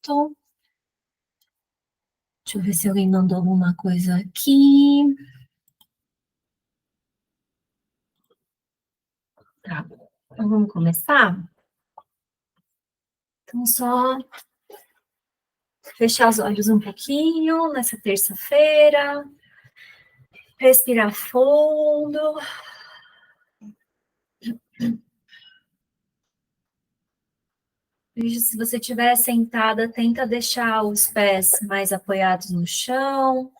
Deixa eu ver se alguém mandou alguma coisa aqui. Tá, então vamos começar? Então, só fechar os olhos um pouquinho nessa terça-feira, respirar fundo. Se você estiver sentada, tenta deixar os pés mais apoiados no chão.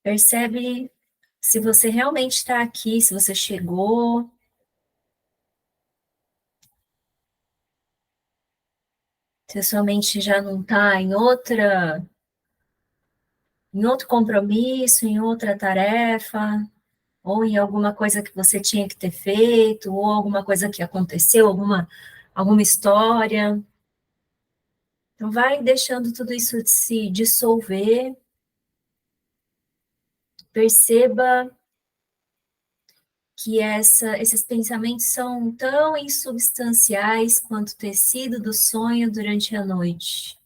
Percebe se você realmente está aqui, se você chegou. Se a sua mente já não está em outro compromisso, em outra tarefa, ou em alguma coisa que você tinha que ter feito, ou alguma coisa que aconteceu, alguma história. Então, vai deixando tudo isso se dissolver. Perceba que esses pensamentos são tão insubstanciais quanto o tecido do sonho durante a noite.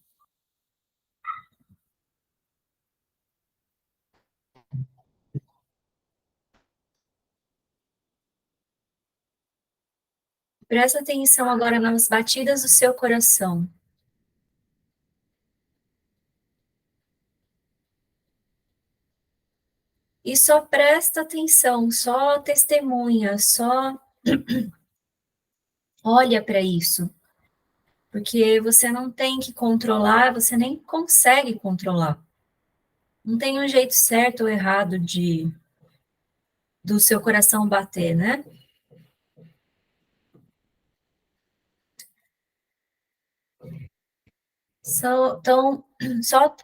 Presta atenção agora nas batidas do seu coração. E só presta atenção, só testemunha, só olha para isso. Porque você não tem que controlar, você nem consegue controlar. Não tem um jeito certo ou errado do seu coração bater, né? Então, só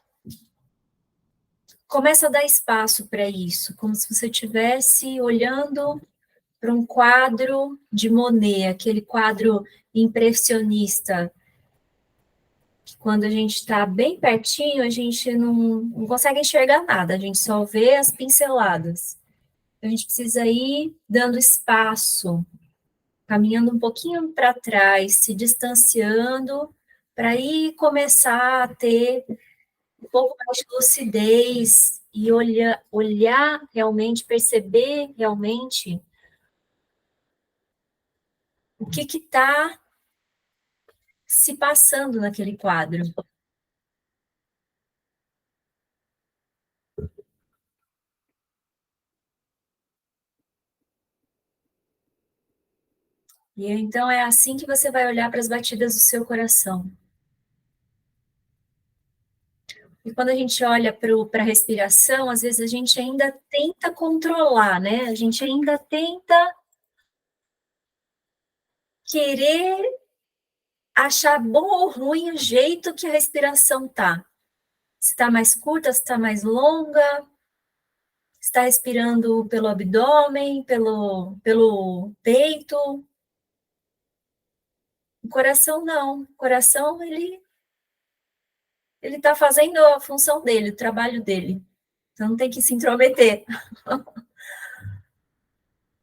começa a dar espaço para isso, como se você estivesse olhando para um quadro de Monet, aquele quadro impressionista, que quando a gente está bem pertinho, a gente não consegue enxergar nada, a gente só vê as pinceladas. A gente precisa ir dando espaço, caminhando um pouquinho para trás, se distanciando, para aí começar a ter um pouco mais de lucidez e olhar realmente, perceber realmente o que está se passando naquele quadro. E então é assim que você vai olhar para as batidas do seu coração. E quando a gente olha para a respiração, às vezes a gente ainda tenta controlar, né? A gente ainda tenta querer achar bom ou ruim o jeito que a respiração tá. Se está mais curta, se está mais longa, se está respirando pelo abdômen, pelo peito. O coração não. O coração, ele está fazendo a função dele, o trabalho dele. Então não tem que se intrometer.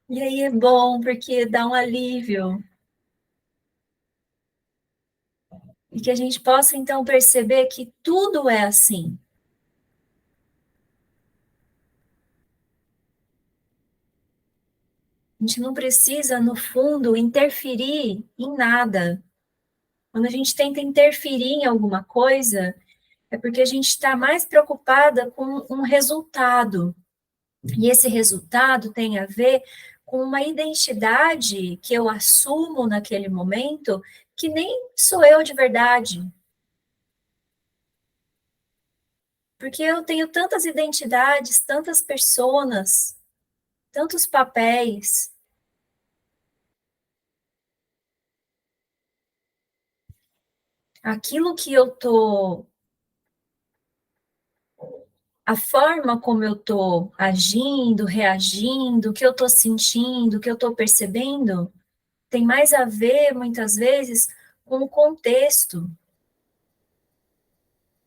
E aí é bom, porque dá um alívio. E que a gente possa, então, perceber que tudo é assim. A gente não precisa, no fundo, interferir em nada. Quando a gente tenta interferir em alguma coisa, é porque a gente está mais preocupada com um resultado. E esse resultado tem a ver com uma identidade que eu assumo naquele momento, que nem sou eu de verdade. Porque eu tenho tantas identidades, tantas personas, tantos papéis. Aquilo que eu tô, a forma como eu tô agindo, reagindo, o que eu tô sentindo, o que eu tô percebendo, tem mais a ver, muitas vezes, com o contexto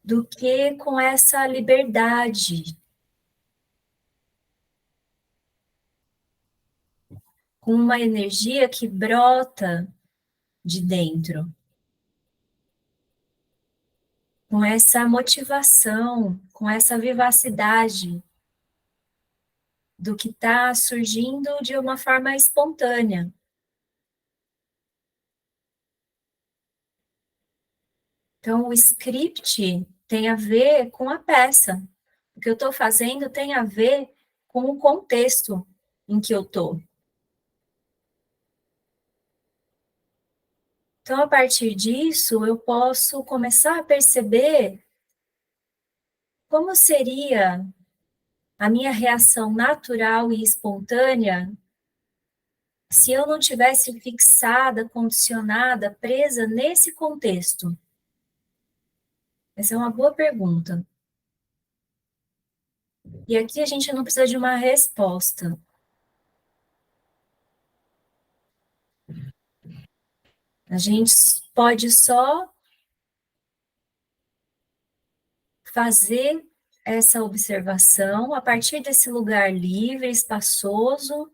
do que com essa liberdade. com uma energia que brota de dentro, com essa motivação, com essa vivacidade do que está surgindo de uma forma espontânea. Então, o script tem a ver com a peça. O que eu estou fazendo tem a ver com o contexto em que eu estou. Então, a partir disso, eu posso começar a perceber como seria a minha reação natural e espontânea se eu não tivesse fixada, condicionada, presa nesse contexto. Essa é uma boa pergunta. E aqui a gente não precisa de uma resposta. A gente pode só fazer essa observação a partir desse lugar livre, espaçoso,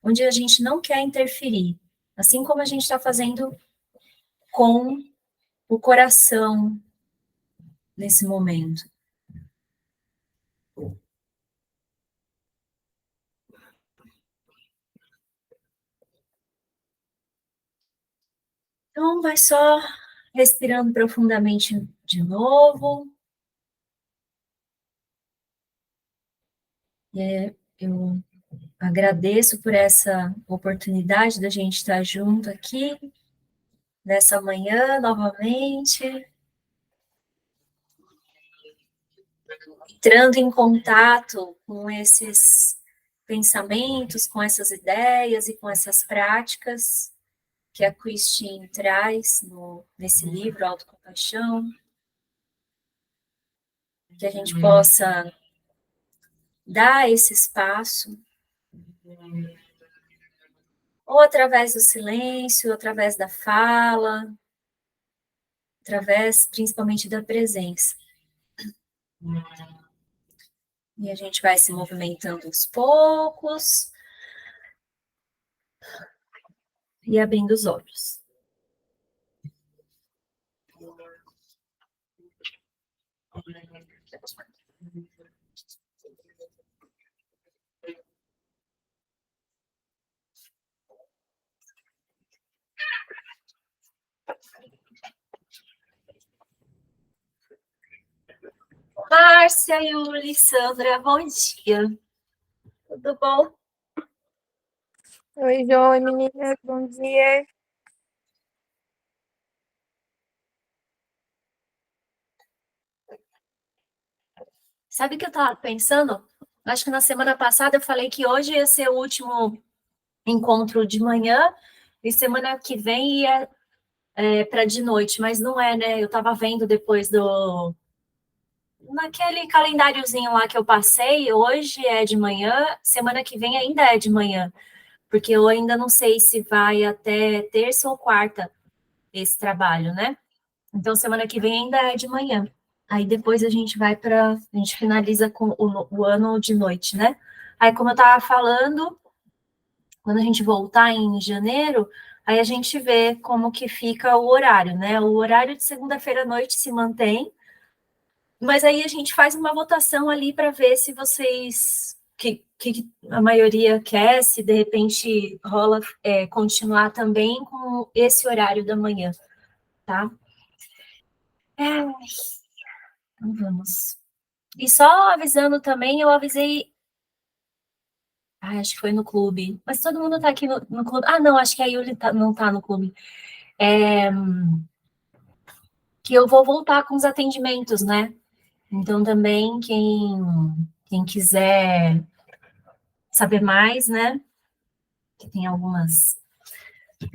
onde a gente não quer interferir, assim como a gente está fazendo com o coração nesse momento. Então, vai só respirando profundamente de novo. Eu agradeço por essa oportunidade da gente estar junto aqui, nessa manhã, novamente, entrando em contato com esses pensamentos, com essas ideias e com essas práticas que a Christine traz nesse livro, Autocompaixão, que a gente possa dar esse espaço, ou através do silêncio, ou através da fala, através principalmente da presença. E a gente vai se movimentando aos poucos e abrindo os olhos. Márcia, Yuli, Sandra, bom dia. Tudo bom? Oi, Joy, meninas, bom dia. Sabe o que eu estava pensando? Acho que na semana passada eu falei que hoje ia ser o último encontro de manhã e semana que vem ia para de noite, mas não é, né? Eu estava vendo depois naquele calendáriozinho lá que eu passei, hoje é de manhã, semana que vem ainda é de manhã, porque eu ainda não sei se vai até terça ou quarta esse trabalho, né? Então, semana que vem ainda é de manhã. Aí depois a gente a gente finaliza com o ano de noite, né? Aí, como eu estava falando, quando a gente voltar em janeiro, aí a gente vê como que fica o horário, né? O horário de segunda-feira à noite se mantém, mas aí a gente faz uma votação ali para ver se vocês, que a maioria quer, se de repente rola continuar também com esse horário da manhã, tá? Então vamos. E só avisando também, eu avisei. Acho que foi no clube. Mas todo mundo tá aqui no clube. Ah, não, acho que a Yuli não tá no clube. Que eu vou voltar com os atendimentos, né? Então também quem quiser saber mais, né? Que tem algumas.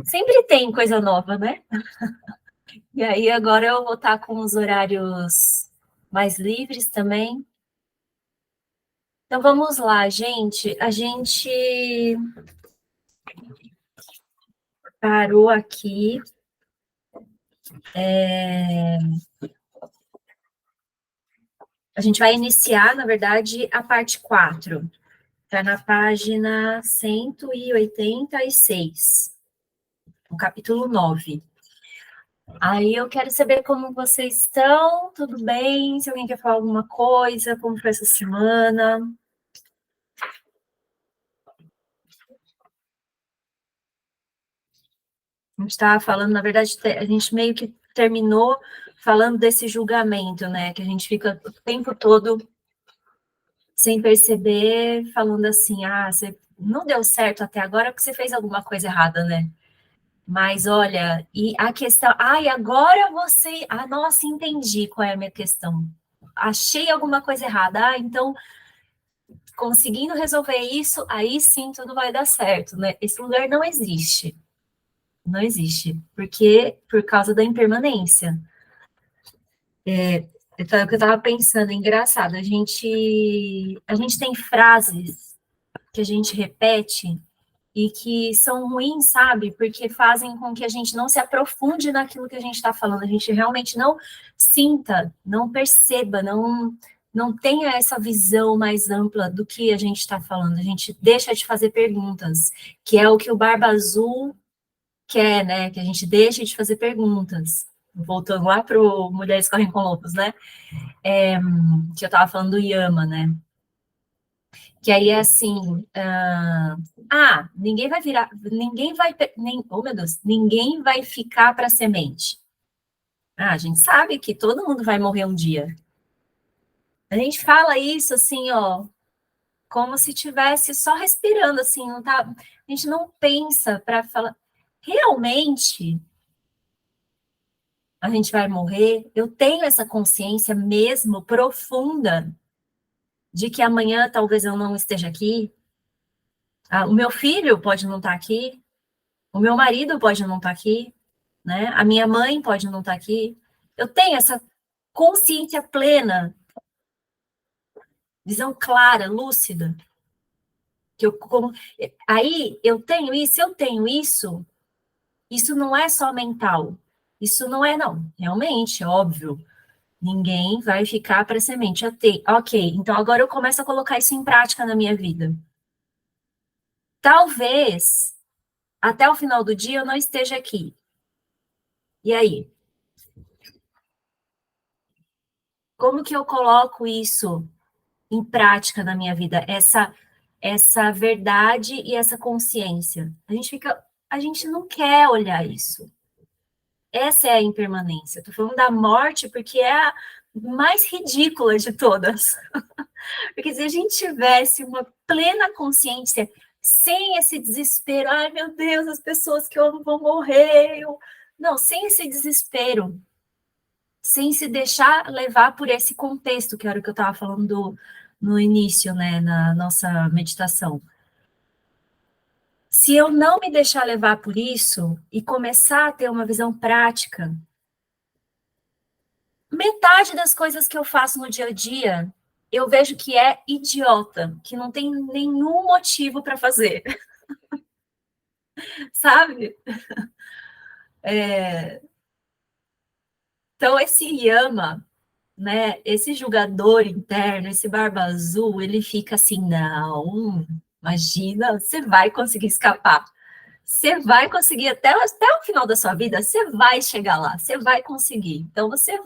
Sempre tem coisa nova, né? E aí agora eu vou estar com os horários mais livres também. Então vamos lá, gente. A gente parou aqui. A gente vai iniciar, na verdade, a parte 4. Está na página 186, no capítulo 9. Aí eu quero saber como vocês estão, tudo bem? Se alguém quer falar alguma coisa, como foi essa semana? A gente estava falando, na verdade, a gente meio que terminou falando desse julgamento, né? Que a gente fica o tempo todo sem perceber, falando assim, você não deu certo até agora porque você fez alguma coisa errada, né? Mas olha, e a questão, e agora você, nossa, entendi qual é a minha questão. Achei alguma coisa errada, então conseguindo resolver isso, aí sim tudo vai dar certo, né? Esse lugar não existe. Não existe, porque por causa da impermanência. Então, é o que eu estava pensando, engraçado, a gente tem frases que a gente repete e que são ruins, sabe? Porque fazem com que a gente não se aprofunde naquilo que a gente está falando, a gente realmente não sinta, não perceba, não tenha essa visão mais ampla do que a gente está falando, a gente deixa de fazer perguntas, que é o que o Barba Azul quer, né? Que a gente deixe de fazer perguntas. Voltando lá para o Mulheres Correm com Lobos, né? Que eu estava falando do Yama, né? Que aí é assim, ninguém vai virar, oh meu Deus, ninguém vai ficar para semente. A gente sabe que todo mundo vai morrer um dia. A gente fala isso assim, ó, como se tivesse só respirando, assim, não tá, a gente não pensa para falar, realmente a gente vai morrer? Eu tenho essa consciência mesmo profunda de que amanhã talvez eu não esteja aqui. O meu filho pode não estar aqui, o meu marido pode não estar aqui, né? A minha mãe pode não estar aqui. Eu tenho essa consciência plena, visão clara, lúcida, que aí eu tenho isso, isso não é só mental. Isso não é, não. Realmente, óbvio. Ninguém vai ficar para semente. Ok, então agora eu começo a colocar isso em prática na minha vida. Talvez até o final do dia eu não esteja aqui. E aí? Como que eu coloco isso em prática na minha vida? Essa verdade e essa consciência. A gente não quer olhar isso. Essa é a impermanência. Estou falando da morte porque é a mais ridícula de todas. Porque se a gente tivesse uma plena consciência, sem esse desespero, ai meu Deus, as pessoas que eu amo vão morrer. Não, sem esse desespero, sem se deixar levar por esse contexto, que era o que eu estava falando no início, né, na nossa meditação. Se eu não me deixar levar por isso e começar a ter uma visão prática, metade das coisas que eu faço no dia a dia, eu vejo que é idiota, que não tem nenhum motivo para fazer, sabe? Então, esse Yama, né, esse julgador interno, esse barba azul, ele fica assim, não, imagina, você vai conseguir escapar. Você vai conseguir até o final da sua vida, você vai chegar lá, você vai conseguir. Então, você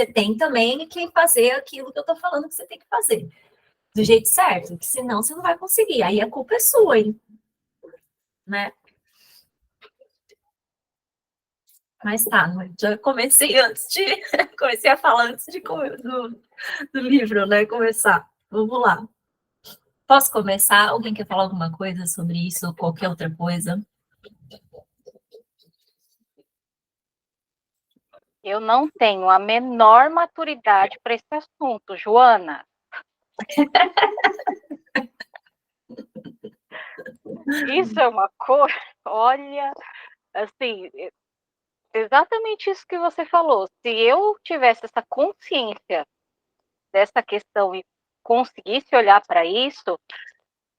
tem também que fazer aquilo que eu estou falando que você tem que fazer, do jeito certo, que senão você não vai conseguir. Aí a culpa é sua, hein? Né? Mas tá, já comecei comecei a falar antes do livro, né? Começar. Vamos lá. Posso começar? Alguém quer falar alguma coisa sobre isso ou qualquer outra coisa? Eu não tenho a menor maturidade para esse assunto, Joana. Isso é uma coisa, olha, assim, exatamente isso que você falou. Se eu tivesse essa consciência dessa questão e conseguisse olhar para isso,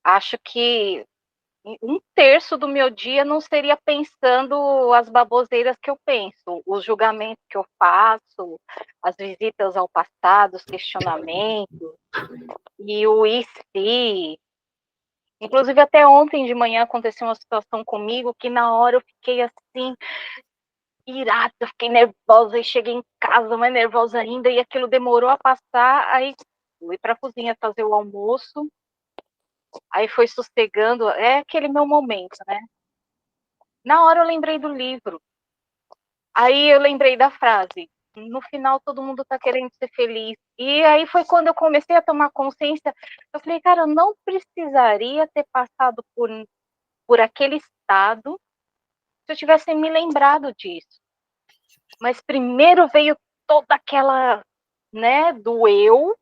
acho que 1/3 do meu dia não seria pensando as baboseiras que eu penso, os julgamentos que eu faço, as visitas ao passado, os questionamentos, e o e se, Inclusive, até ontem de manhã aconteceu uma situação comigo que na hora eu fiquei assim, irada, eu fiquei nervosa, e cheguei em casa mais nervosa ainda, e aquilo demorou a passar, aí fui para a cozinha fazer o almoço, aí foi sossegando, é aquele meu momento, né? Na hora eu lembrei do livro, aí eu lembrei da frase, no final todo mundo está querendo ser feliz, e aí foi quando eu comecei a tomar consciência, eu falei, cara, eu não precisaria ter passado por aquele estado se eu tivesse me lembrado disso. Mas primeiro veio toda aquela, né, do eu.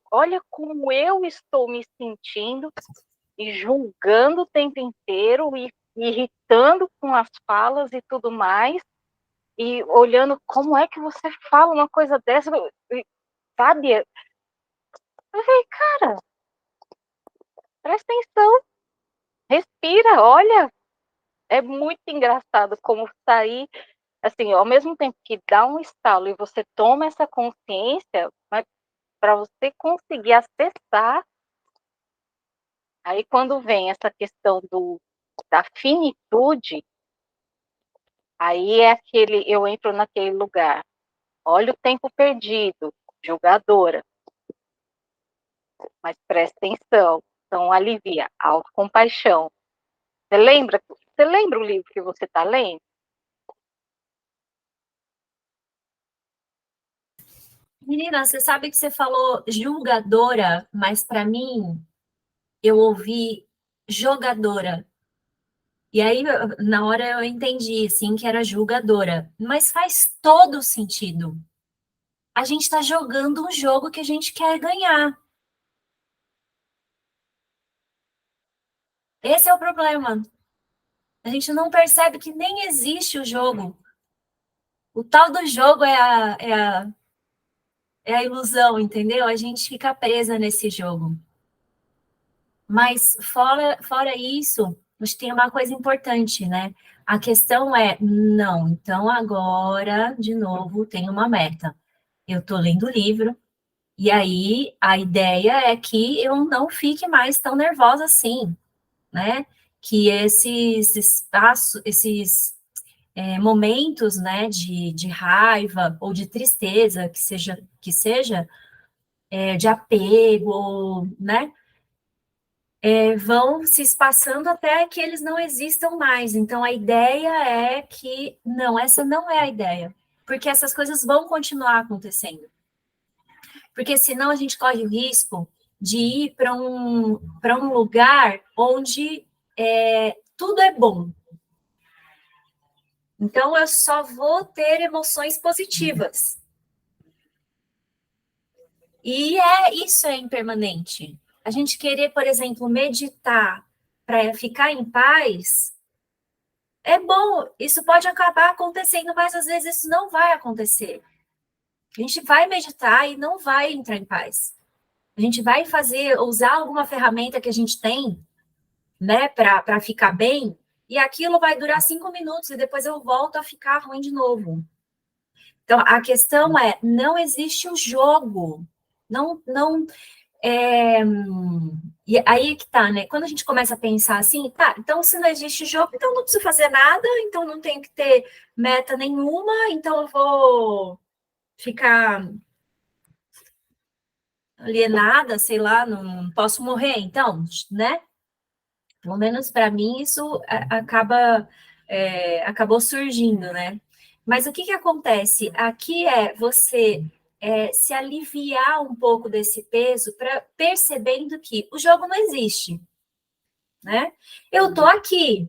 Olha como eu estou me sentindo e julgando o tempo inteiro e irritando com as falas e tudo mais. E olhando como é que você fala uma coisa dessa, sabe? Eu falei, cara, presta atenção, respira, olha. É muito engraçado como sair, assim, ao mesmo tempo que dá um estalo e você toma essa consciência, mas para você conseguir acessar, aí quando vem essa questão da finitude, aí é aquele, eu entro naquele lugar, olha o tempo perdido, julgadora, mas presta atenção, então alivia, autocompaixão. Você lembra o livro que você está lendo? Menina, você sabe que você falou julgadora, mas para mim eu ouvi jogadora. E aí, na hora eu entendi, sim, que era julgadora. Mas faz todo sentido. A gente está jogando um jogo que a gente quer ganhar. Esse é o problema. A gente não percebe que nem existe o jogo. O tal do jogo é a ilusão, entendeu? A gente fica presa nesse jogo. Mas fora isso, a gente tem uma coisa importante, né? A questão é, não, então agora, de novo, tem uma meta. Eu estou lendo o livro, e aí a ideia é que eu não fique mais tão nervosa assim, né? Que esses espaços, momentos, né, de raiva ou de tristeza, que seja de apego, né? Vão se espaçando até que eles não existam mais. Então, a ideia é que, não, essa não é a ideia, porque essas coisas vão continuar acontecendo. Porque senão a gente corre o risco de ir para um lugar onde tudo é bom. Então, eu só vou ter emoções positivas. E isso é impermanente. A gente querer, por exemplo, meditar para ficar em paz, é bom, isso pode acabar acontecendo, mas às vezes isso não vai acontecer. A gente vai meditar e não vai entrar em paz. A gente vai usar alguma ferramenta que a gente tem, né, para ficar bem, e aquilo vai durar 5 minutos e depois eu volto a ficar ruim de novo. Então, a questão é, não existe o jogo. Não, e aí que tá, né? Quando a gente começa a pensar assim, tá, então se não existe jogo, então não preciso fazer nada, então não tenho que ter meta nenhuma, então eu vou ficar alienada, sei lá, não posso morrer, então, né? Pelo menos para mim isso acabou surgindo, né? Mas o que acontece? Aqui é você se aliviar um pouco desse peso para percebendo que o jogo não existe, né? Eu tô aqui,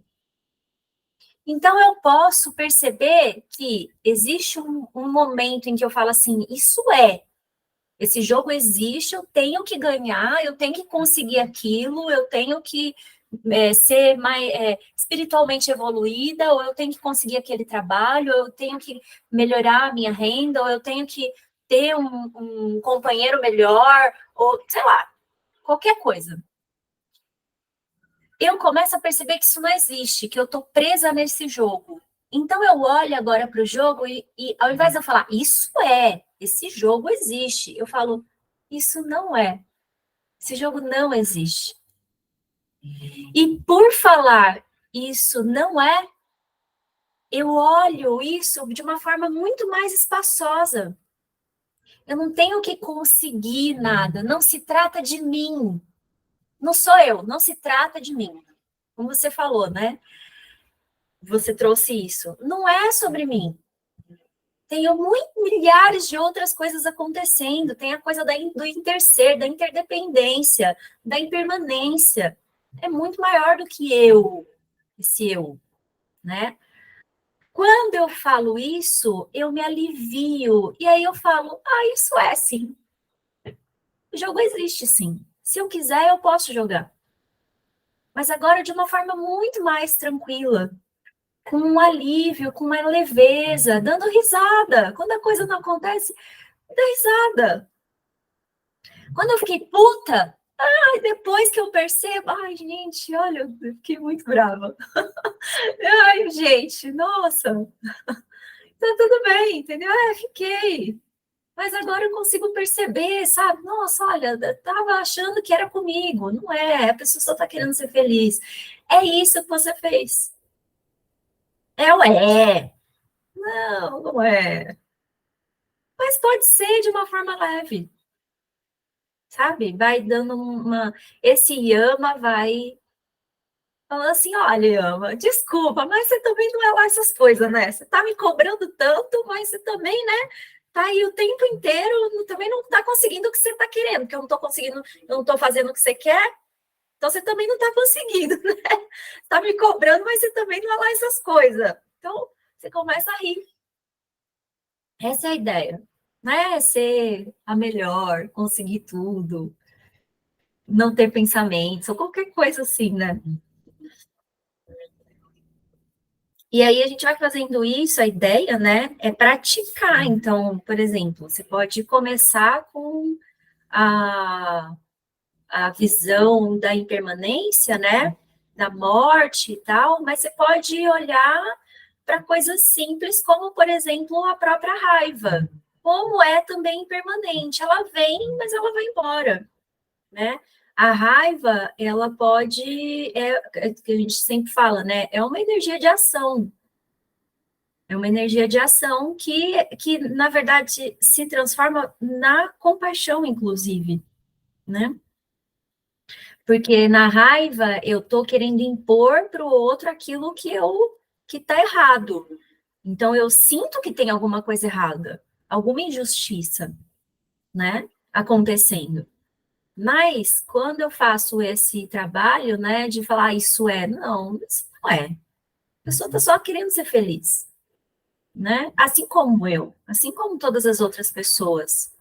então eu posso perceber que existe um momento em que eu falo assim, esse jogo existe, eu tenho que ganhar, eu tenho que conseguir aquilo, eu tenho que ser mais espiritualmente evoluída, ou eu tenho que conseguir aquele trabalho, ou eu tenho que melhorar a minha renda, ou eu tenho que ter um companheiro melhor, ou sei lá, qualquer coisa. Eu começo a perceber que isso não existe, que eu estou presa nesse jogo. Então eu olho agora para o jogo e ao invés de eu falar, esse jogo existe, eu falo, isso não é. Esse jogo não existe. E por falar isso não é, eu olho isso de uma forma muito mais espaçosa. Eu não tenho que conseguir nada, não se trata de mim. Não sou eu, não se trata de mim. Como você falou, né? Você trouxe isso. Não é sobre mim. Tem milhares de outras coisas acontecendo. Tem a coisa do interser, da interdependência, da impermanência. É muito maior do que esse eu, né? Quando eu falo isso, eu me alivio. E aí eu falo, isso é sim. O jogo existe sim. Se eu quiser, eu posso jogar. Mas agora de uma forma muito mais tranquila, com um alívio, com uma leveza, dando risada. Quando a coisa não acontece, dá risada. Quando eu fiquei puta, depois que eu percebo, gente, olha, eu fiquei muito brava. Ai, gente, nossa, tá tudo bem, entendeu? Fiquei. Mas agora eu consigo perceber, sabe? Nossa, olha, eu tava achando que era comigo. Não é, a pessoa só tá querendo ser feliz. É isso que você fez. É. Não, não é. Mas pode ser de uma forma leve, sabe? Vai dando uma. Esse Yama vai falando assim: olha, Yama, desculpa, mas você também não é lá essas coisas, né? Você tá me cobrando tanto, mas você também, né? Tá aí o tempo inteiro, também não tá conseguindo o que você tá querendo, porque eu não tô conseguindo, eu não tô fazendo o que você quer, então você também não tá conseguindo, né? Tá me cobrando, mas você também não é lá essas coisas. Então, você começa a rir. Essa é a ideia, né? Ser a melhor, conseguir tudo, não ter pensamentos, ou qualquer coisa assim, né? E aí a gente vai fazendo isso, a ideia, né, é praticar. Então, por exemplo, você pode começar com a, a visão da impermanência, né, da morte e tal, mas você pode olhar para coisas simples, como, por exemplo, a própria raiva. Como é também impermanente, ela vem, mas ela vai embora, né? A raiva, ela pode, é que a gente sempre fala, né? É uma energia de ação. É uma energia de ação que, na verdade, se transforma na compaixão, inclusive, né? Porque na raiva eu tô querendo impor para o outro aquilo que tá errado. Então eu sinto que tem alguma coisa errada, alguma injustiça, né, acontecendo. Mas quando eu faço esse trabalho, né, de falar não, isso não é. A pessoa tá só querendo ser feliz, né? Assim como eu, assim como todas as outras pessoas.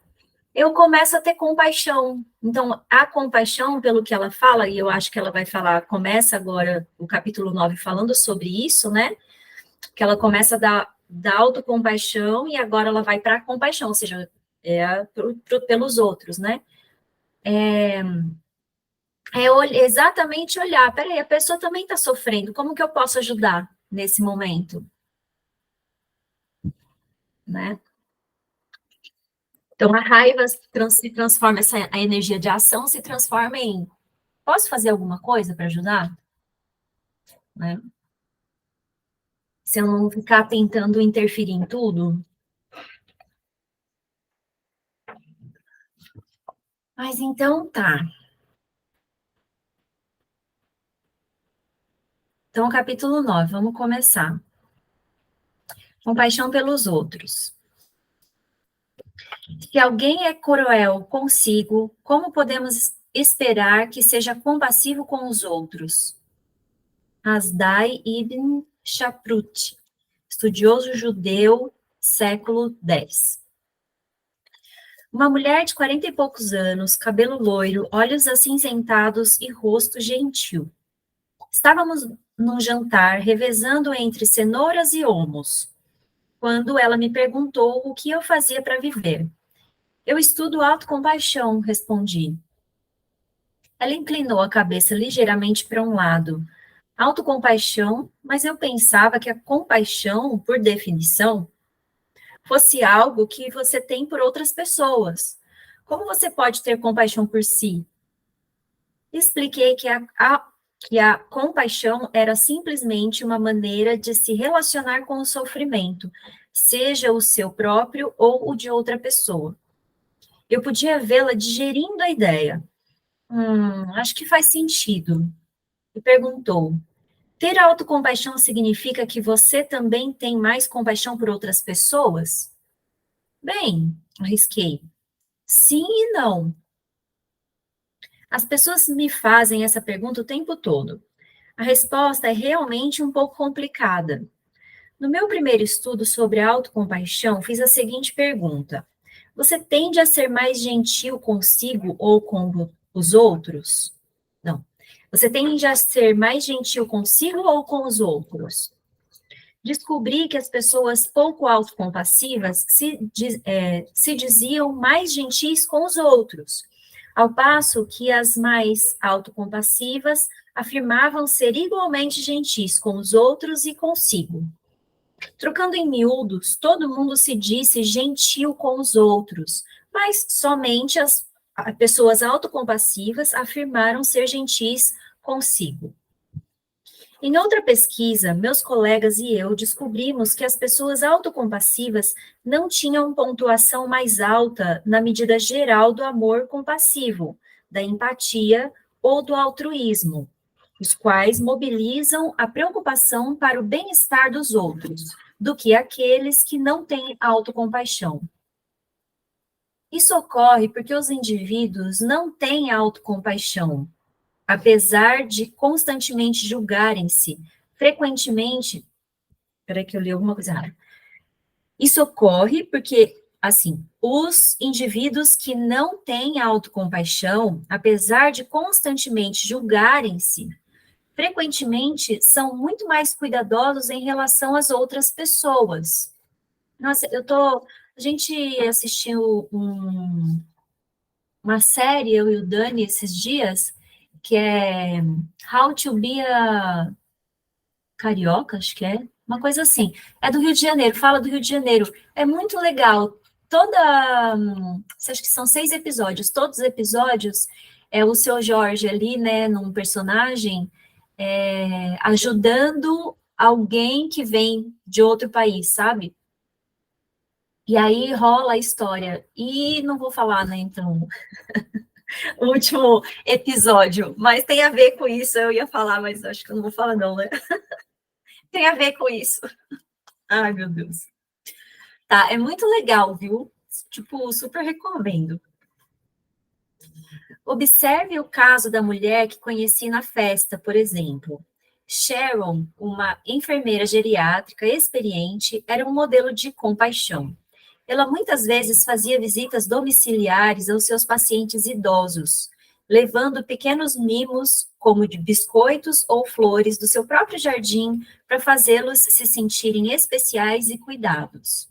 Eu começo a ter compaixão. Então, a compaixão, pelo que ela fala, e eu acho que ela vai falar, começa agora o capítulo 9 falando sobre isso, né? Que ela começa da autocompaixão e agora ela vai para a compaixão, ou seja, pelos outros, né? Exatamente olhar, peraí, a pessoa também está sofrendo, como que eu posso ajudar nesse momento? Né? Então, a raiva se transforma, a energia de ação se transforma em, posso fazer alguma coisa para ajudar? Né? Se eu não ficar tentando interferir em tudo. Mas então tá. Então, capítulo 9, vamos começar. Compaixão pelos outros. Se alguém é cruel consigo, como podemos esperar que seja compassivo com os outros? Asdai ibn Shaprut, estudioso judeu, século X. Uma mulher de 40 e poucos anos, cabelo loiro, olhos acinzentados e rosto gentil. Estávamos num jantar, revezando entre cenouras e hummus, quando ela me perguntou o que eu fazia para viver. Eu estudo autocompaixão, respondi. Ela inclinou a cabeça ligeiramente para um lado. Autocompaixão, mas eu pensava que a compaixão, por definição, fosse algo que você tem por outras pessoas. Como você pode ter compaixão por si? Expliquei que que a compaixão era simplesmente uma maneira de se relacionar com o sofrimento, seja o seu próprio ou o de outra pessoa. Eu podia vê-la digerindo a ideia. Acho que faz sentido. E perguntou: ter autocompaixão significa que você também tem mais compaixão por outras pessoas? Bem, arrisquei. Sim e não. As pessoas me fazem essa pergunta o tempo todo. A resposta é realmente um pouco complicada. No meu primeiro estudo sobre autocompaixão, fiz a seguinte pergunta: você tende a ser mais gentil consigo ou com os outros? Não. Você tende a ser mais gentil consigo ou com os outros? Descobri que as pessoas pouco autocompassivas se diziam mais gentis com os outros, ao passo que as mais autocompassivas afirmavam ser igualmente gentis com os outros e consigo. Trocando em miúdos, todo mundo se disse gentil com os outros, mas somente as pessoas autocompassivas afirmaram ser gentis consigo. Em outra pesquisa, meus colegas e eu descobrimos que as pessoas autocompassivas não tinham pontuação mais alta na medida geral do amor compassivo, da empatia ou do altruísmo, os quais mobilizam a preocupação para o bem-estar dos outros, do que aqueles que não têm autocompaixão. Isso ocorre porque os indivíduos não têm autocompaixão, apesar de constantemente julgarem-se, frequentemente. Peraí, que eu li alguma coisa errada. Isso ocorre porque, assim, os indivíduos que não têm autocompaixão, apesar de constantemente julgarem-se, frequentemente são muito mais cuidadosos em relação às outras pessoas. Nossa, a gente assistiu uma série, eu e o Dani, esses dias, que é How to be a Carioca, acho que é, uma coisa assim. É do Rio de Janeiro, fala do Rio de Janeiro. É muito legal. Acho que são 6 episódios. Todos os episódios é o seu Jorge ali, né, num personagem, ajudando alguém que vem de outro país, sabe? E aí rola a história. E não vou falar, né, então, o último episódio, mas tem a ver com isso. Eu ia falar, mas acho que eu não vou falar, não, né? Tem a ver com isso. Ai, meu Deus. Tá, é muito legal, viu? Tipo, super recomendo. Observe o caso da mulher que conheci na festa, por exemplo. Sharon, uma enfermeira geriátrica experiente, era um modelo de compaixão. Ela muitas vezes fazia visitas domiciliares aos seus pacientes idosos, levando pequenos mimos, como de biscoitos ou flores do seu próprio jardim, para fazê-los se sentirem especiais e cuidados.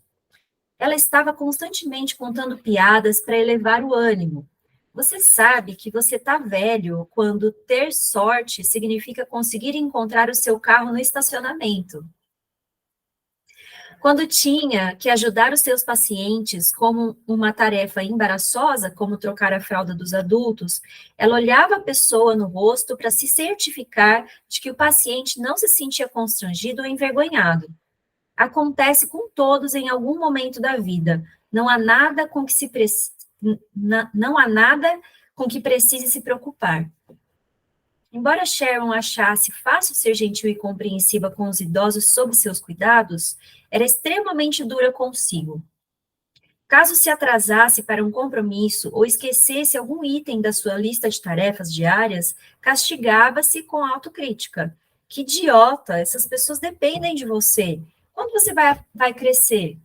Ela estava constantemente contando piadas para elevar o ânimo. Você sabe que você está velho quando ter sorte significa conseguir encontrar o seu carro no estacionamento. Quando tinha que ajudar os seus pacientes como uma tarefa embaraçosa, como trocar a fralda dos adultos, ela olhava a pessoa no rosto para se certificar de que o paciente não se sentia constrangido ou envergonhado. Acontece com todos em algum momento da vida. Não há nada com que não há nada com que precise se preocupar. Embora Sharon achasse fácil ser gentil e compreensiva com os idosos sob seus cuidados, era extremamente dura consigo. Caso se atrasasse para um compromisso ou esquecesse algum item da sua lista de tarefas diárias, castigava-se com autocrítica. Que idiota, essas pessoas dependem de você. Quando você vai crescer?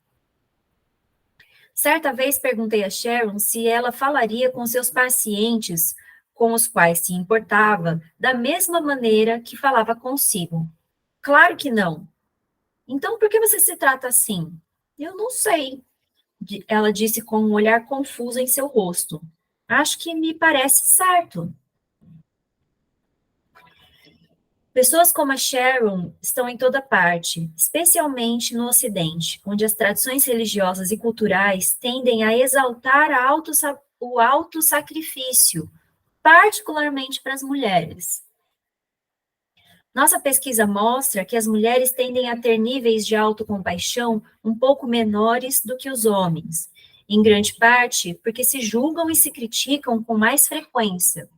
Certa vez perguntei a Sharon se ela falaria com seus pacientes com os quais se importava da mesma maneira que falava consigo. Claro que não. Então, por que você se trata assim? Eu não sei, ela disse com um olhar confuso em seu rosto. Acho que me parece certo. Pessoas como a Sharon estão em toda parte, especialmente no Ocidente, onde as tradições religiosas e culturais tendem a exaltar o autossacrifício, particularmente para as mulheres. Nossa pesquisa mostra que as mulheres tendem a ter níveis de autocompaixão um pouco menores do que os homens, em grande parte porque se julgam e se criticam com mais frequência.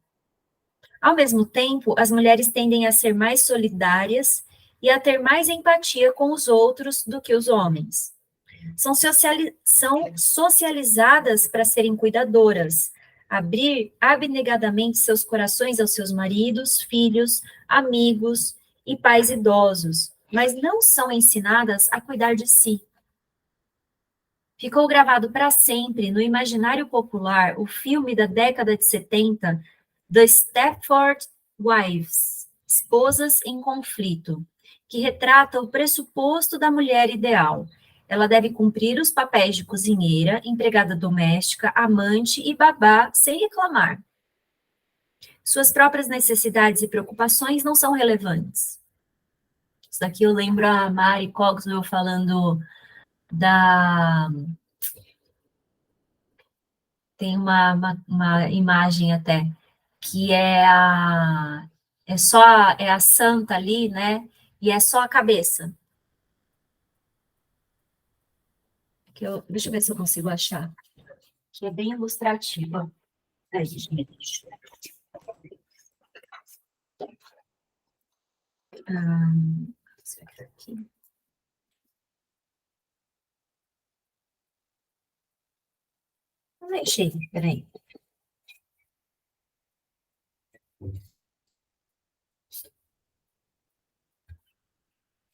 Ao mesmo tempo, as mulheres tendem a ser mais solidárias e a ter mais empatia com os outros do que os homens. São socializadas para serem cuidadoras, abrir abnegadamente seus corações aos seus maridos, filhos, amigos e pais idosos, mas não são ensinadas a cuidar de si. Ficou gravado para sempre no imaginário popular o filme da década de 70, The Stepford Wives, Esposas em Conflito, que retrata o pressuposto da mulher ideal. Ela deve cumprir os papéis de cozinheira, empregada doméstica, amante e babá sem reclamar. Suas próprias necessidades e preocupações não são relevantes. Isso daqui eu lembro a Mari Cogswell falando da... Tem uma imagem até, que é a santa ali, né? E é só a cabeça. Deixa eu ver se eu consigo achar. Que é bem ilustrativa. Aí, gente. Aqui. Não achei, peraí.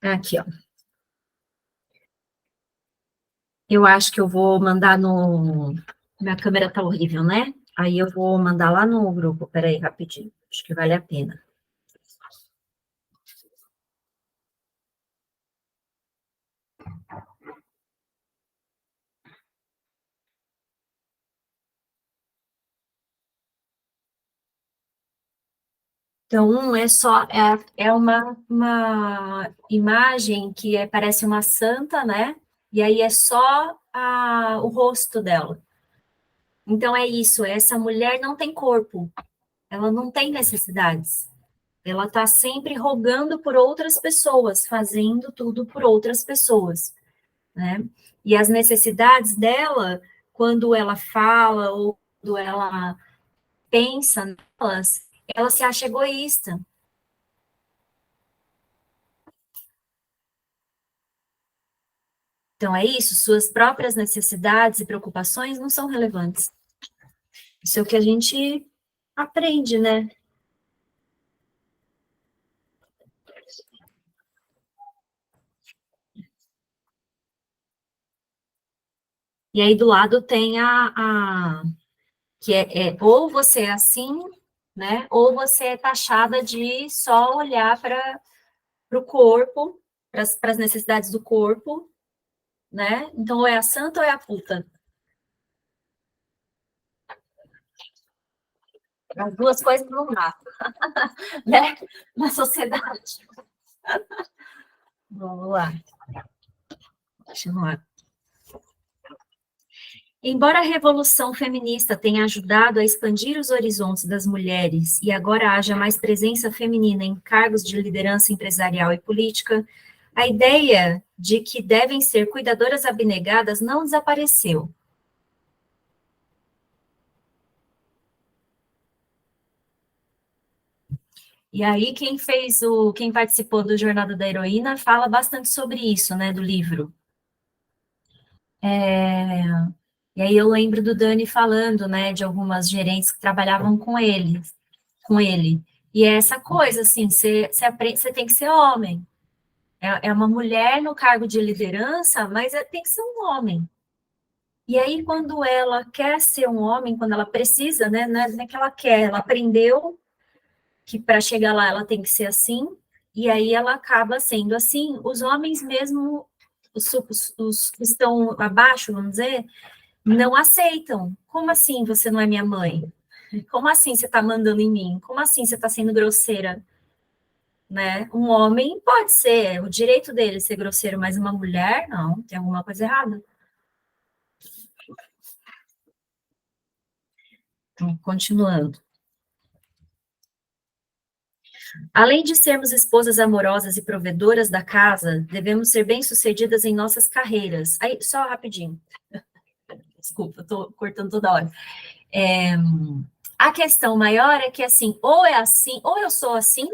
Aqui, ó. Eu acho que eu vou mandar no... Minha câmera tá horrível, né? Aí eu vou mandar lá no grupo. Peraí, rapidinho. Acho que vale a pena. Então, é uma imagem que parece uma santa, né? E aí é só o rosto dela. Então, é isso, essa mulher não tem corpo, ela não tem necessidades. Ela está sempre rogando por outras pessoas, fazendo tudo por outras pessoas, né? E as necessidades dela, quando ela fala ou quando ela pensa nelas, ela se acha egoísta. Então, é isso, suas próprias necessidades e preocupações não são relevantes. Isso é o que a gente aprende, né? E aí do lado tem que ou você é assim, né? Ou você é taxada de só olhar para o corpo, para as necessidades do corpo, né? Então, ou é a santa ou é a puta. As duas coisas não dá, né? Na sociedade. Vamos lá. Deixa eu lá. Embora a revolução feminista tenha ajudado a expandir os horizontes das mulheres e agora haja mais presença feminina em cargos de liderança empresarial e política, a ideia de que devem ser cuidadoras abnegadas não desapareceu. E aí, quem participou do Jornada da Heroína fala bastante sobre isso, né, do livro. E aí eu lembro do Dani falando, né, de algumas gerentes que trabalhavam com ele. E é essa coisa, assim, você tem que ser homem. É uma mulher no cargo de liderança, mas tem que ser um homem. E aí, quando ela quer ser um homem, quando ela precisa, né, não é que ela quer, ela aprendeu que para chegar lá ela tem que ser assim, e aí ela acaba sendo assim. Os homens mesmo, os que estão abaixo, vamos dizer, não aceitam. Como assim você não é minha mãe? Como assim você está mandando em mim? Como assim você está sendo grosseira? Né? Um homem pode ser, é o direito dele ser grosseiro, mas uma mulher, não, tem alguma coisa errada. Então, continuando. Além de sermos esposas amorosas e provedoras da casa, devemos ser bem-sucedidas em nossas carreiras. Aí, só rapidinho. Desculpa, eu tô cortando toda hora. A questão maior é que, assim, ou é assim, ou eu sou assim,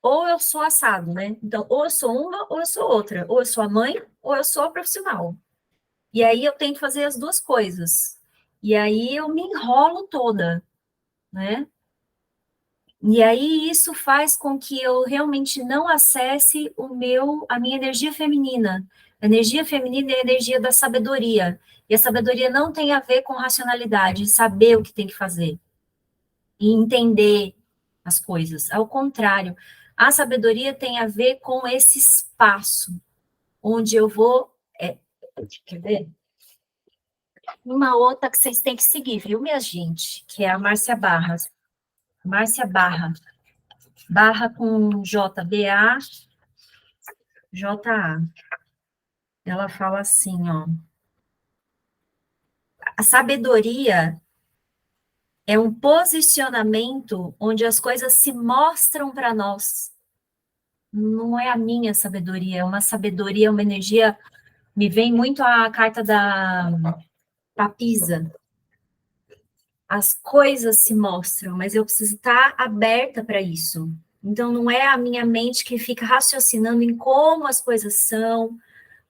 ou eu sou assado, né? Então, ou eu sou uma, ou eu sou outra. Ou eu sou a mãe, ou eu sou a profissional. E aí eu tento fazer as duas coisas. E aí eu me enrolo toda, né? E aí isso faz com que eu realmente não acesse a minha energia feminina. A energia feminina é a energia da sabedoria. E a sabedoria não tem a ver com racionalidade, saber o que tem que fazer e entender as coisas. Ao contrário, a sabedoria tem a ver com esse espaço onde eu vou. Quer ver? Uma outra que vocês têm que seguir, viu, minha gente? Que é a Márcia Barra. Márcia Barra. Barra com J, B-A-J-A. Ela fala assim, ó. A sabedoria é um posicionamento onde as coisas se mostram para nós. Não é a minha sabedoria, é uma sabedoria, uma energia. Me vem muito a carta da Papisa. As coisas se mostram, mas eu preciso estar aberta para isso. Então, não é a minha mente que fica raciocinando em como as coisas são,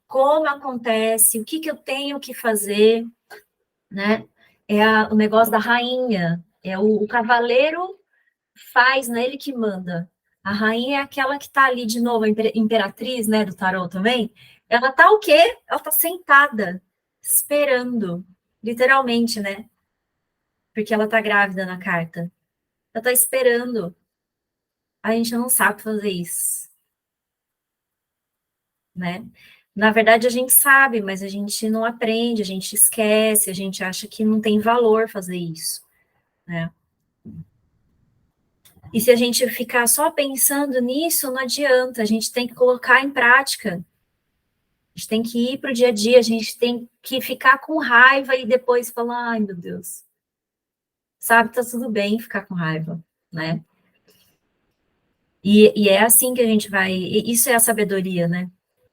como acontece, o que eu tenho que fazer, né? O negócio da rainha, o cavaleiro faz, não é ele que manda. A rainha é aquela que está ali de novo, a imperatriz, né, do tarot também. Ela tá o quê? Ela tá sentada, esperando, literalmente, né? Porque ela tá grávida na carta. Ela tá esperando. A gente não sabe fazer isso, né? Na verdade, a gente sabe, mas a gente não aprende, a gente esquece, a gente acha que não tem valor fazer isso, né? E se a gente ficar só pensando nisso, não adianta, a gente tem que colocar em prática. A gente tem que ir para o dia a dia, a gente tem que ficar com raiva e depois falar, ai meu Deus, sabe, tá tudo bem ficar com raiva, né? E é assim que a gente vai, isso é a sabedoria, né?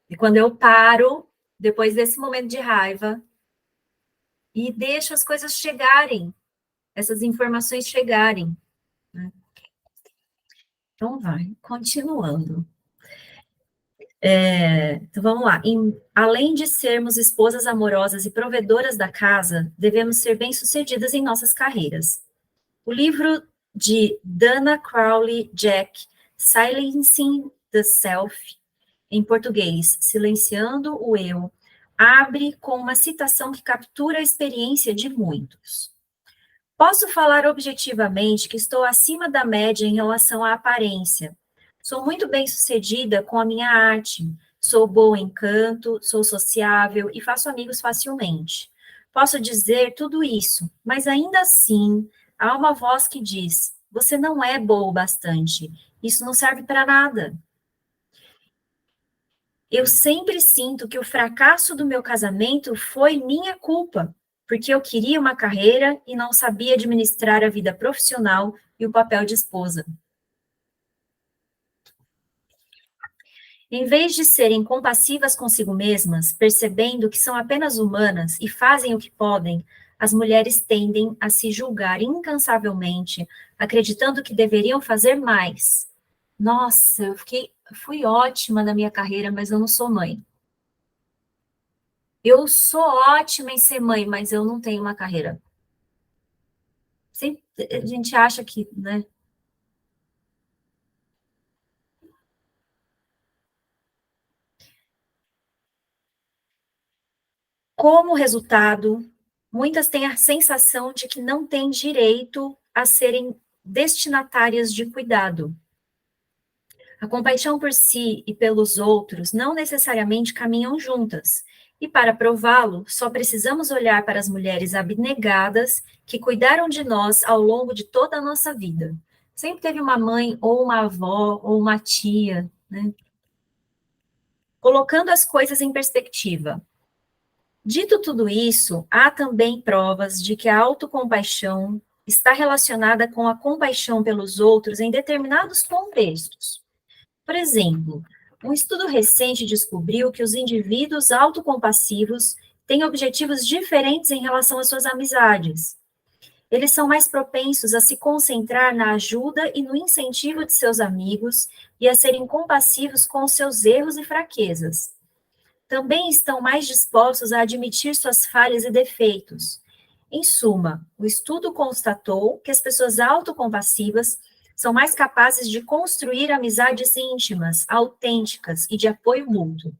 E quando eu paro, depois desse momento de raiva, e deixo as coisas chegarem, essas informações chegarem, né? Então vai, continuando. Então vamos lá. Além de sermos esposas amorosas e provedoras da casa, devemos ser bem-sucedidas em nossas carreiras. O livro de Dana Crowley Jack, Silencing the Self, em português, Silenciando o Eu, abre com uma citação que captura a experiência de muitos. Posso falar objetivamente que estou acima da média em relação à aparência. Sou muito bem-sucedida com a minha arte. Sou boa em canto, sou sociável e faço amigos facilmente. Posso dizer tudo isso, mas ainda assim, há uma voz que diz: você não é boa o bastante. Isso não serve para nada. Eu sempre sinto que o fracasso do meu casamento foi minha culpa, porque eu queria uma carreira e não sabia administrar a vida profissional e o papel de esposa. Em vez de serem compassivas consigo mesmas, percebendo que são apenas humanas e fazem o que podem, as mulheres tendem a se julgar incansavelmente, acreditando que deveriam fazer mais. Nossa, fui ótima na minha carreira, mas eu não sou mãe. Eu sou ótima em ser mãe, mas eu não tenho uma carreira. Sempre, a gente acha que, né? Como resultado, muitas têm a sensação de que não têm direito a serem destinatárias de cuidado. A compaixão por si e pelos outros não necessariamente caminham juntas. E para prová-lo, só precisamos olhar para as mulheres abnegadas que cuidaram de nós ao longo de toda a nossa vida. Sempre teve uma mãe, ou uma avó, ou uma tia, né? Colocando as coisas em perspectiva. Dito tudo isso, há também provas de que a autocompaixão está relacionada com a compaixão pelos outros em determinados contextos. Por exemplo, um estudo recente descobriu que os indivíduos autocompassivos têm objetivos diferentes em relação às suas amizades. Eles são mais propensos a se concentrar na ajuda e no incentivo de seus amigos e a serem compassivos com os seus erros e fraquezas. Também estão mais dispostos a admitir suas falhas e defeitos. Em suma, o estudo constatou que as pessoas autocompassivas são mais capazes de construir amizades íntimas, autênticas e de apoio mútuo.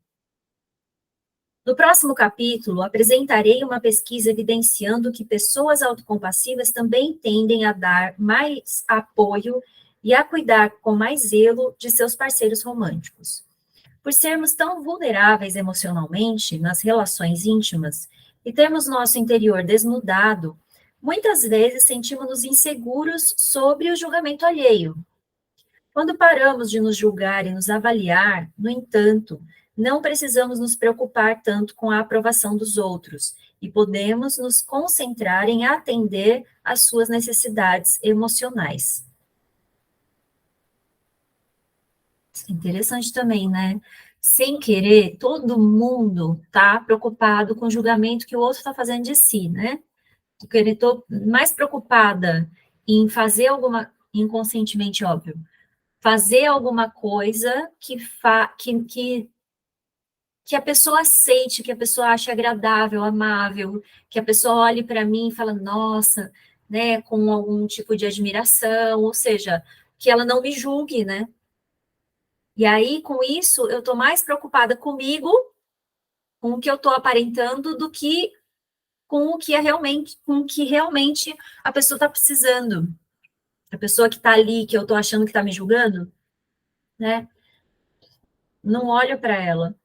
No próximo capítulo, apresentarei uma pesquisa evidenciando que pessoas autocompassivas também tendem a dar mais apoio e a cuidar com mais zelo de seus parceiros românticos. Por sermos tão vulneráveis emocionalmente nas relações íntimas e termos nosso interior desnudado, muitas vezes sentimos-nos inseguros sobre o julgamento alheio. Quando paramos de nos julgar e nos avaliar, no entanto, não precisamos nos preocupar tanto com a aprovação dos outros e podemos nos concentrar em atender às suas necessidades emocionais. Interessante também, né? Sem querer, todo mundo está preocupado com o julgamento que o outro está fazendo de si, né? Estou mais preocupada em fazer alguma, inconscientemente, óbvio, fazer alguma coisa que a pessoa aceite, que a pessoa ache agradável, amável, que a pessoa olhe para mim e fala, nossa, né, com algum tipo de admiração, ou seja, que ela não me julgue, né? E aí, com isso, eu estou mais preocupada comigo, com o que eu estou aparentando, do que com o que realmente a pessoa está precisando. A pessoa que está ali, que eu estou achando que está me julgando, né? Não olho para ela.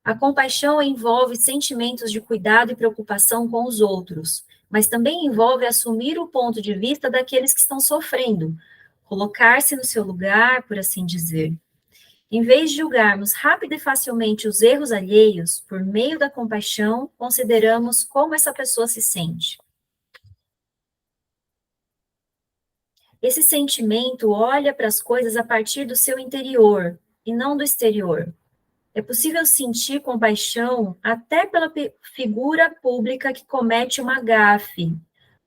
A compaixão envolve sentimentos de cuidado e preocupação com os outros, mas também envolve assumir o ponto de vista daqueles que estão sofrendo, colocar-se no seu lugar, por assim dizer. Em vez de julgarmos rápido e facilmente os erros alheios, por meio da compaixão, consideramos como essa pessoa se sente. Esse sentimento olha para as coisas a partir do seu interior e não do exterior. É possível sentir compaixão até pela figura pública que comete uma gafe,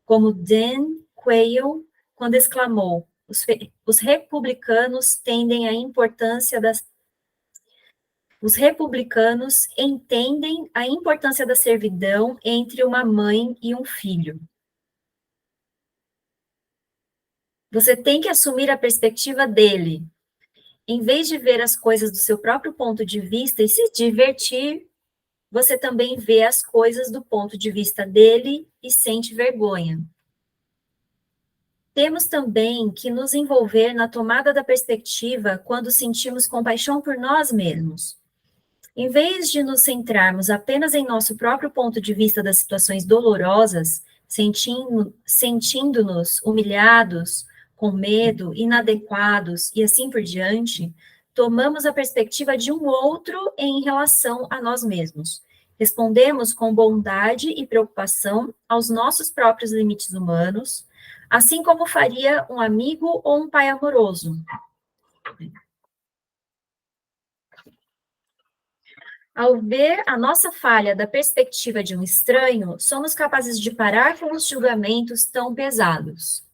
como Dan Quayle, quando exclamou: os republicanos tendem a importância das Os republicanos entendem a importância da servidão entre uma mãe e um filho. Você tem que assumir a perspectiva dele. Em vez de ver as coisas do seu próprio ponto de vista e se divertir, você também vê as coisas do ponto de vista dele e sente vergonha. Temos também que nos envolver na tomada da perspectiva quando sentimos compaixão por nós mesmos. Em vez de nos centrarmos apenas em nosso próprio ponto de vista das situações dolorosas, sentindo-nos humilhados, com medo, inadequados e assim por diante, tomamos a perspectiva de um outro em relação a nós mesmos. Respondemos com bondade e preocupação aos nossos próprios limites humanos, assim como faria um amigo ou um pai amoroso. Ao ver a nossa falha da perspectiva de um estranho, somos capazes de parar com os julgamentos tão pesados.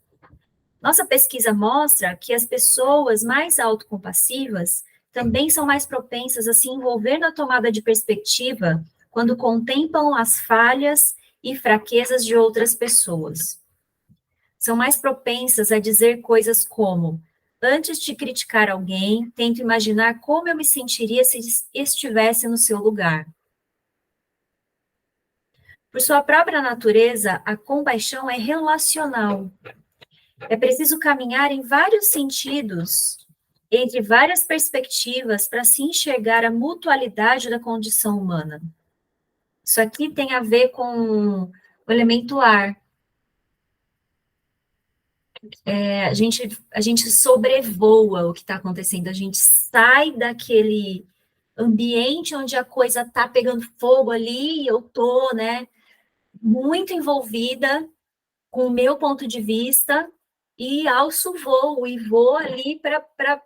Nossa pesquisa mostra que as pessoas mais autocompassivas também são mais propensas a se envolver na tomada de perspectiva quando contemplam as falhas e fraquezas de outras pessoas. São mais propensas a dizer coisas como: antes de criticar alguém, tento imaginar como eu me sentiria se estivesse no seu lugar. Por sua própria natureza, a compaixão é relacional. É preciso caminhar em vários sentidos, entre várias perspectivas, para se enxergar a mutualidade da condição humana. Isso aqui tem a ver com o elemento ar. A gente sobrevoa o que está acontecendo, a gente sai daquele ambiente onde a coisa está pegando fogo ali, e eu estou, né, muito envolvida, com o meu ponto de vista e alço voo e vou ali para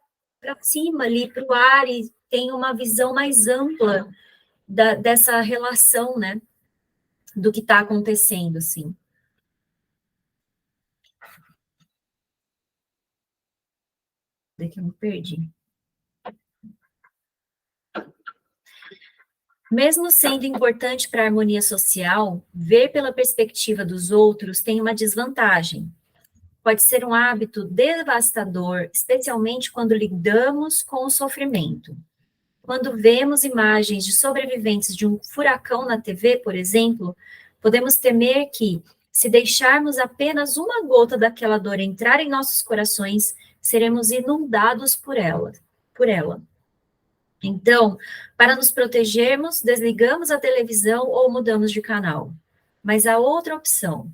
cima, ali para o ar, e tenho uma visão mais ampla dessa relação, né, do que está acontecendo, assim. Daqui eu me perdi. Mesmo sendo importante para a harmonia social, ver pela perspectiva dos outros tem uma desvantagem. Pode ser um hábito devastador, especialmente quando lidamos com o sofrimento. Quando vemos imagens de sobreviventes de um furacão na TV, por exemplo, podemos temer que, se deixarmos apenas uma gota daquela dor entrar em nossos corações, seremos inundados por ela. Então, para nos protegermos, desligamos a televisão ou mudamos de canal. Mas há outra opção.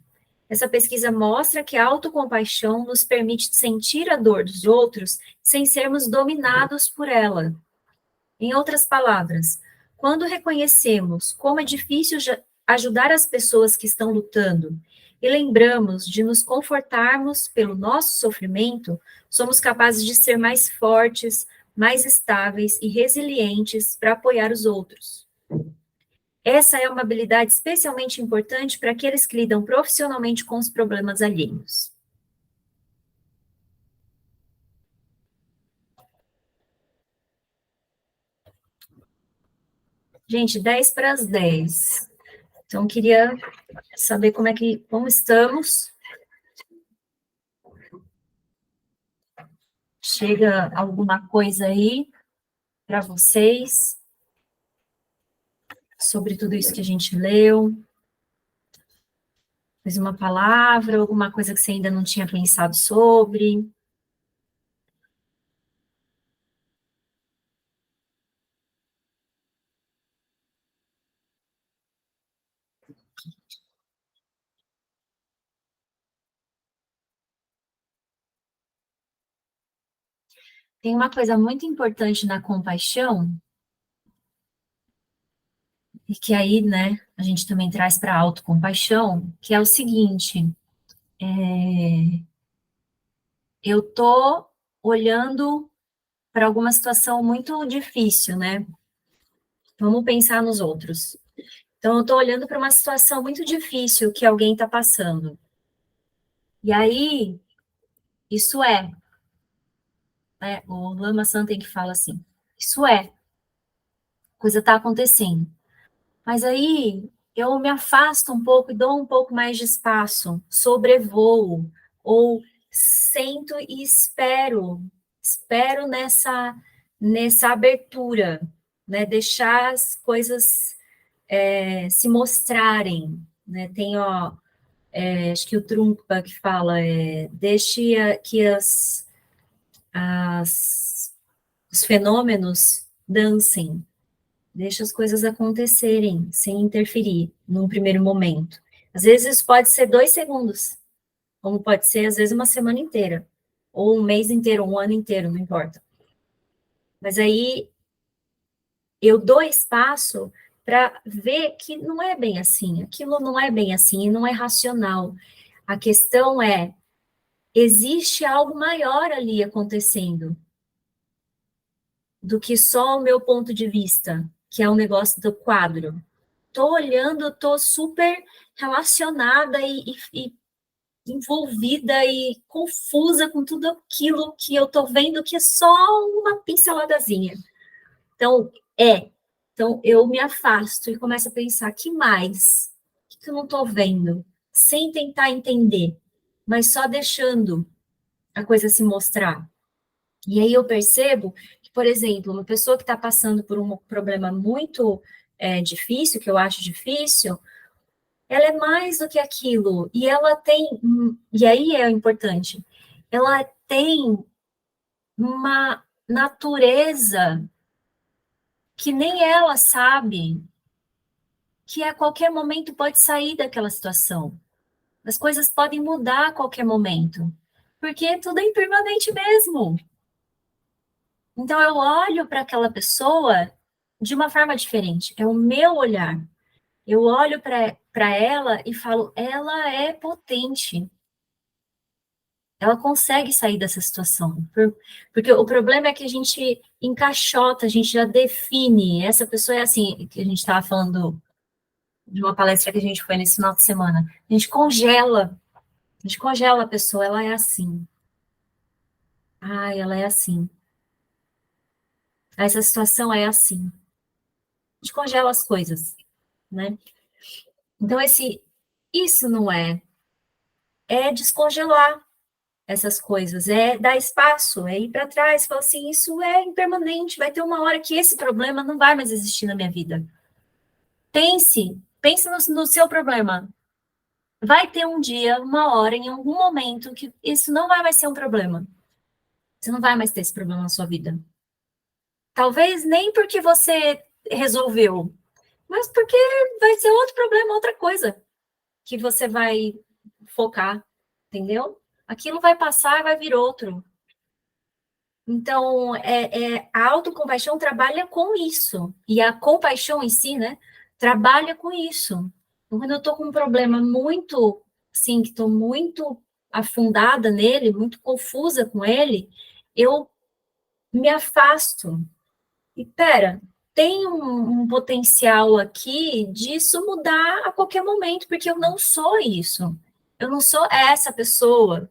Essa pesquisa mostra que a autocompaixão nos permite sentir a dor dos outros sem sermos dominados por ela. Em outras palavras, quando reconhecemos como é difícil ajudar as pessoas que estão lutando e lembramos de nos confortarmos pelo nosso sofrimento, somos capazes de ser mais fortes, mais estáveis e resilientes para apoiar os outros. Essa é uma habilidade especialmente importante para aqueles que lidam profissionalmente com os problemas alheios. Gente, 10 para as 10. Então, queria saber como estamos. Chega alguma coisa aí para vocês sobre tudo isso que a gente leu? Mais uma palavra, alguma coisa que você ainda não tinha pensado sobre? Tem uma coisa muito importante na compaixão, e que aí, né, a gente também traz para a autocompaixão, que é o seguinte: eu tô olhando para alguma situação muito difícil, né? Vamos pensar nos outros. Então, eu estou olhando para uma situação muito difícil que alguém está passando. E aí, isso é, né? O Lama Santen que fala assim, isso é, a coisa está acontecendo. Mas aí, eu me afasto um pouco e dou um pouco mais de espaço, sobrevoo, ou sento e espero nessa abertura, né? Deixar as coisas se mostrarem, né? Tem, ó, acho que o Trungpa que fala, deixe que os fenômenos dancem, deixa as coisas acontecerem, sem interferir, num primeiro momento. Às vezes isso pode ser 2 segundos, como pode ser, às vezes, uma semana inteira, ou um mês inteiro, um ano inteiro, não importa. Mas aí eu dou espaço para ver que não é bem assim, aquilo não é bem assim, e não é racional. A questão é, existe algo maior ali acontecendo do que só o meu ponto de vista, que é o negócio do quadro. Estou olhando, estou super relacionada e envolvida e confusa com tudo aquilo que eu estou vendo, que é só uma pinceladazinha. Então, eu me afasto e começo a pensar, que mais? O que eu não estou vendo? Sem tentar entender, mas só deixando a coisa se mostrar. E aí eu percebo que, por exemplo, uma pessoa que está passando por um problema muito difícil, que eu acho difícil, ela é mais do que aquilo. E ela tem, e aí é importante, ela tem uma natureza que nem ela sabe, que a qualquer momento pode sair daquela situação. As coisas podem mudar a qualquer momento, porque tudo é impermanente mesmo. Então, eu olho para aquela pessoa de uma forma diferente, é o meu olhar. Eu olho para para ela e falo, ela é potente. Ela consegue sair dessa situação. Porque o problema é que a gente encaixota, a gente já define. Essa pessoa é assim, que a gente estava falando de uma palestra que a gente foi nesse final de semana. A gente congela a pessoa, ela é assim. Ela é assim. Essa situação é assim. A gente congela as coisas, né? Então, isso não é descongelar essas coisas, é dar espaço, é ir para trás, falar assim, isso é impermanente, vai ter uma hora que esse problema não vai mais existir na minha vida. Pense no seu problema. Vai ter um dia, uma hora, em algum momento, que isso não vai mais ser um problema. Você não vai mais ter esse problema na sua vida. Talvez nem porque você resolveu, mas porque vai ser outro problema, outra coisa que você vai focar, entendeu? Aquilo vai passar e vai vir outro. Então, a autocompaixão trabalha com isso. E a compaixão em si, né, trabalha com isso. Então, quando eu estou com um problema muito, assim, que estou muito afundada nele, muito confusa com ele, eu me afasto. E, pera, tem um potencial aqui disso mudar a qualquer momento, porque eu não sou isso. Eu não sou essa pessoa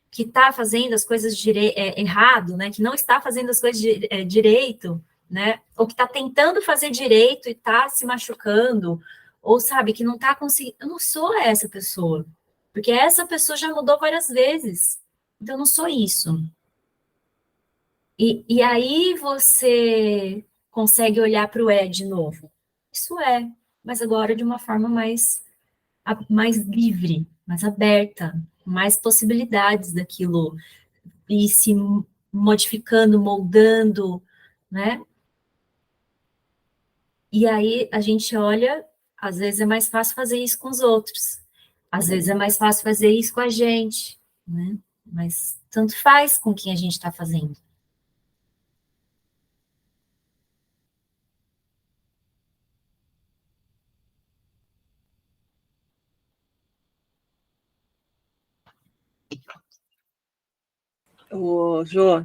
que está fazendo as coisas errado, né? Que não está fazendo as coisas direito, né? Ou que está tentando fazer direito e está se machucando, ou sabe que não está conseguindo. Eu não sou essa pessoa, porque essa pessoa já mudou várias vezes. Então, eu não sou isso. E aí você consegue olhar para o de novo. Isso mas agora de uma forma mais livre, mais aberta, com mais possibilidades daquilo e se modificando, moldando, né? E aí a gente olha, às vezes é mais fácil fazer isso com os outros, às vezes é mais fácil fazer isso com a gente, né? Mas tanto faz com quem a gente está fazendo. Ô, Jô,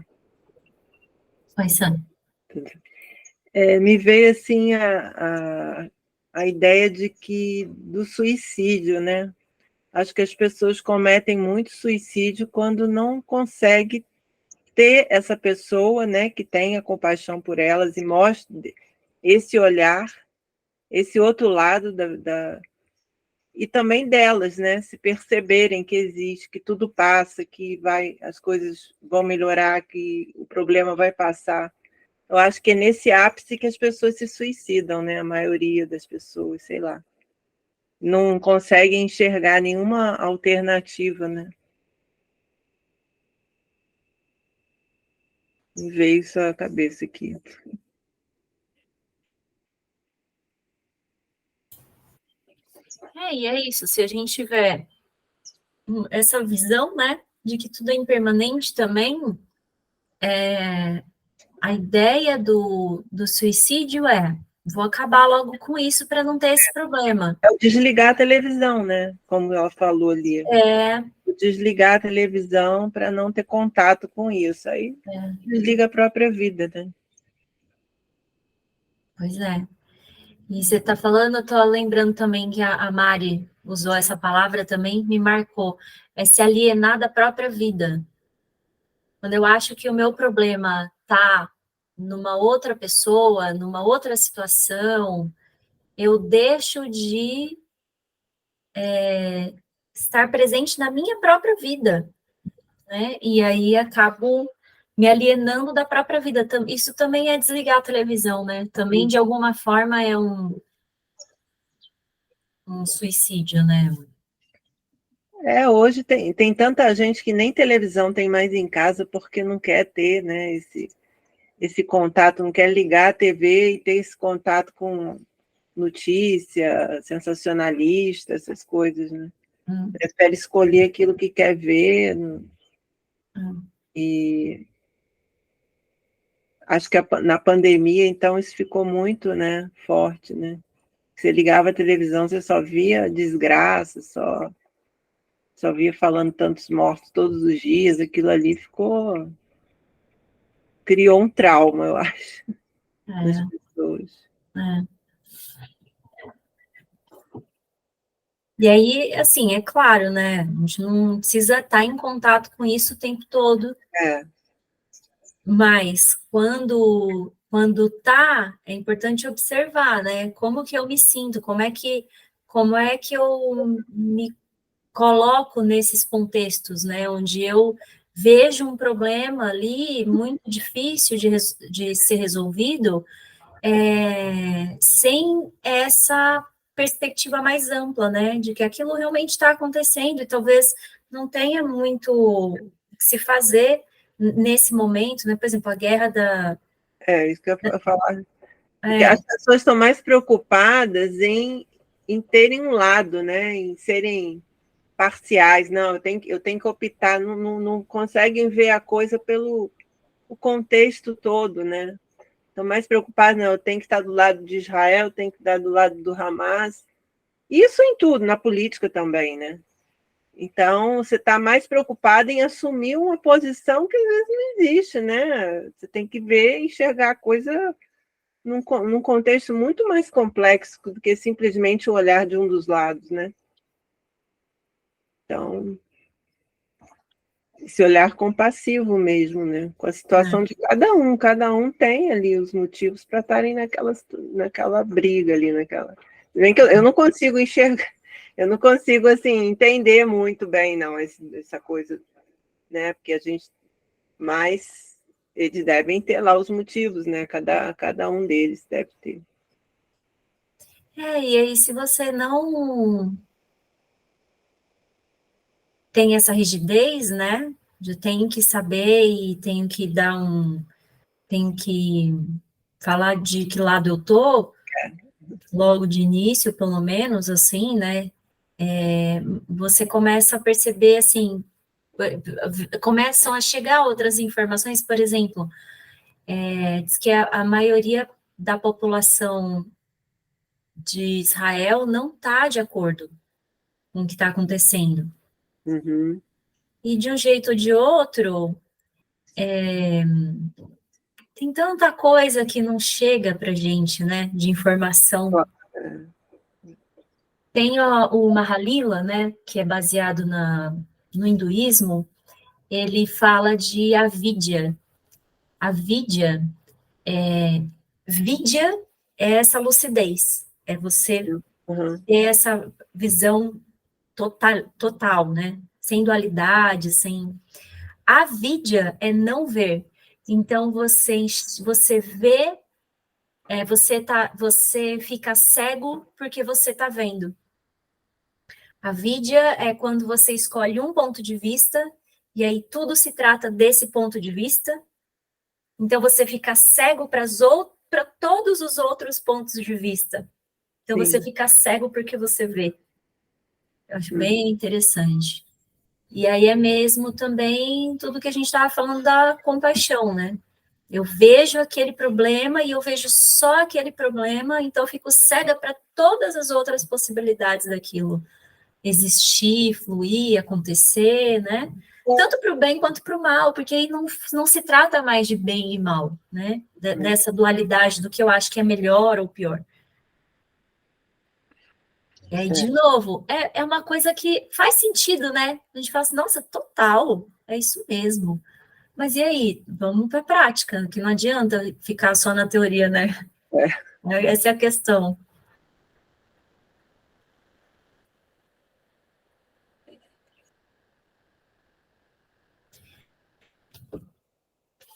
Oi, Sam. me veio assim a ideia de que do suicídio, né? Acho que as pessoas cometem muito suicídio quando não conseguem ter essa pessoa, né, que tenha compaixão por elas e mostre esse olhar, esse outro lado e também delas, né, se perceberem que existe, que tudo passa, que as coisas vão melhorar, que o problema vai passar. Eu acho que é nesse ápice que as pessoas se suicidam, né? A maioria das pessoas, sei lá. Não conseguem enxergar nenhuma alternativa, né? Me veio isso à cabeça aqui. E é isso, se a gente tiver essa visão, né, de que tudo é impermanente também, a ideia do suicídio vou acabar logo com isso para não ter esse problema. É o desligar a televisão, né? Como ela falou ali. Desligar a televisão para não ter contato com isso. Aí desliga a própria vida, né? Pois é. E você está falando, eu estou lembrando também que a Mari usou essa palavra também, me marcou. É se alienar da própria vida. Quando eu acho que o meu problema está numa outra pessoa, numa outra situação, eu deixo de estar presente na minha própria vida, né? E aí acabo me alienando da própria vida. Isso também é desligar a televisão, né? Também, de alguma forma, é um suicídio, né? Hoje tem tanta gente que nem televisão tem mais em casa porque não quer ter, né, esse contato, não quer ligar a TV e ter esse contato com notícia, sensacionalista, essas coisas, né? Prefere escolher aquilo que quer ver. E acho que na pandemia, então, isso ficou muito, né, forte, né? Você ligava a televisão, você só via desgraça, só via falando tantos mortos todos os dias, aquilo ali criou um trauma, eu acho, nas pessoas. E aí, assim, é claro, né? A gente não precisa estar em contato com isso o tempo todo. Mas quando tá, é importante observar, né? Como que eu me sinto, como é que eu me coloco nesses contextos, né? Onde eu vejo um problema ali muito difícil de ser resolvido, sem essa perspectiva mais ampla, né? De que aquilo realmente está acontecendo e talvez não tenha muito o que se fazer nesse momento, né? Por exemplo, a guerra da... Isso que eu ia falar. Porque as pessoas estão mais preocupadas em terem um lado, né? Em serem parciais. Não, eu tenho que optar, não conseguem ver a coisa pelo o contexto todo, né? Estão mais preocupados, não, eu tenho que estar do lado de Israel, eu tenho que estar do lado do Hamas. Isso em tudo, na política também, né? Então, você está mais preocupado em assumir uma posição que às vezes não existe, né? Você tem que ver e enxergar a coisa num contexto muito mais complexo do que simplesmente o olhar de um dos lados, né? Então, esse olhar compassivo mesmo, né? Com a situação de cada um tem ali os motivos para estarem naquela briga ali, Bem que eu não consigo enxergar, eu não consigo, assim, entender muito bem, não, essa coisa, né? Porque mas eles devem ter lá os motivos, né? Cada um deles deve ter. E aí, se você não tem essa rigidez, né? De tenho que saber e tenho que tenho que falar de que lado eu tô, logo de início, pelo menos, assim, né? Você começa a perceber, assim, começam a chegar outras informações, por exemplo, diz que a maioria da população de Israel não está de acordo com o que está acontecendo. Uhum. E de um jeito ou de outro, tem tanta coisa que não chega para a gente, né, de informação. Tem o Mahalila, né, que é baseado no hinduísmo, ele fala de avidya. Avidya vidya é essa lucidez, é você ter essa visão total, né, sem dualidade, sem... Avidya é não ver. Então, você vê, você fica cego porque você está vendo. A vidya é quando você escolhe um ponto de vista, e aí tudo se trata desse ponto de vista. Então, você fica cego para todos os outros pontos de vista. Então, você fica cego porque você vê. Eu acho bem interessante. E aí é mesmo também tudo que a gente estava falando da compaixão, né? Eu vejo aquele problema e eu vejo só aquele problema, então eu fico cega para todas as outras possibilidades daquilo existir, fluir, acontecer, né? Tanto para o bem quanto para o mal, porque aí não se trata mais de bem e mal, né? Dessa dualidade do que eu acho que é melhor ou pior. E aí, de novo, é uma coisa que faz sentido, né? A gente fala assim, nossa, total, é isso mesmo. Mas e aí? Vamos para a prática, que não adianta ficar só na teoria, né? Essa é a questão.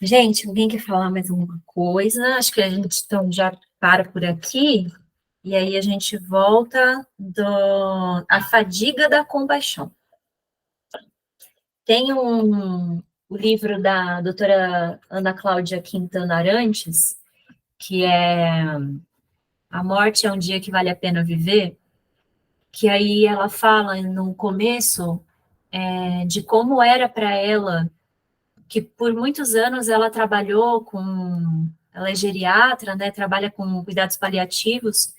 Gente, alguém quer falar mais alguma coisa? Acho que a gente então já para por aqui, e aí a gente volta a fadiga da compaixão. Tem o livro da doutora Ana Cláudia Quintana Arantes, que é A Morte é um Dia que Vale a Pena Viver, que aí ela fala no começo de como era para ela, que por muitos anos ela trabalhou ela é geriatra, né, trabalha com cuidados paliativos,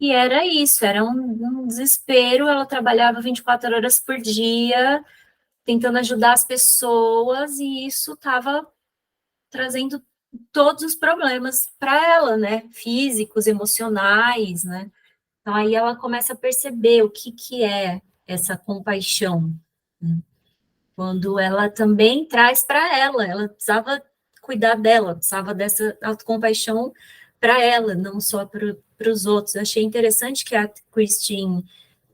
E era isso, era um desespero. Ela trabalhava 24 horas por dia, tentando ajudar as pessoas, e isso estava trazendo todos os problemas para ela, né? Físicos, emocionais, né? Então aí ela começa a perceber o que é essa compaixão, né? Quando ela também traz para ela precisava cuidar dela, precisava dessa autocompaixão para ela, não só para os outros. Eu achei interessante que a Christine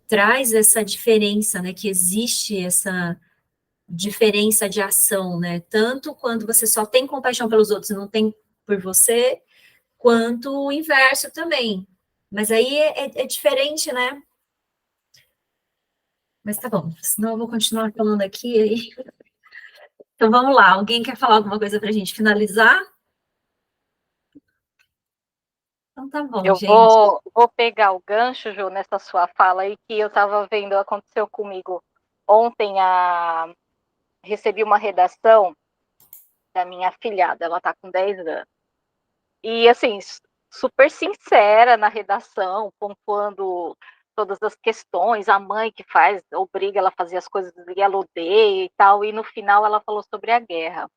traz essa diferença, né? Que existe essa diferença de ação, né? Tanto quando você só tem compaixão pelos outros e não tem por você, quanto o inverso também. Mas aí é diferente, né? Mas tá bom, senão eu vou continuar falando aqui. Então vamos lá, alguém quer falar alguma coisa para a gente finalizar? Então tá bom, Eu gente. vou pegar o gancho, Ju, nessa sua fala aí, que eu estava vendo, aconteceu comigo ontem, recebi uma redação da minha afilhada, ela está com 10 anos. E, assim, super sincera na redação, pontuando todas as questões, a mãe que faz, obriga ela a fazer as coisas e ela odeia e tal, e no final ela falou sobre a guerra.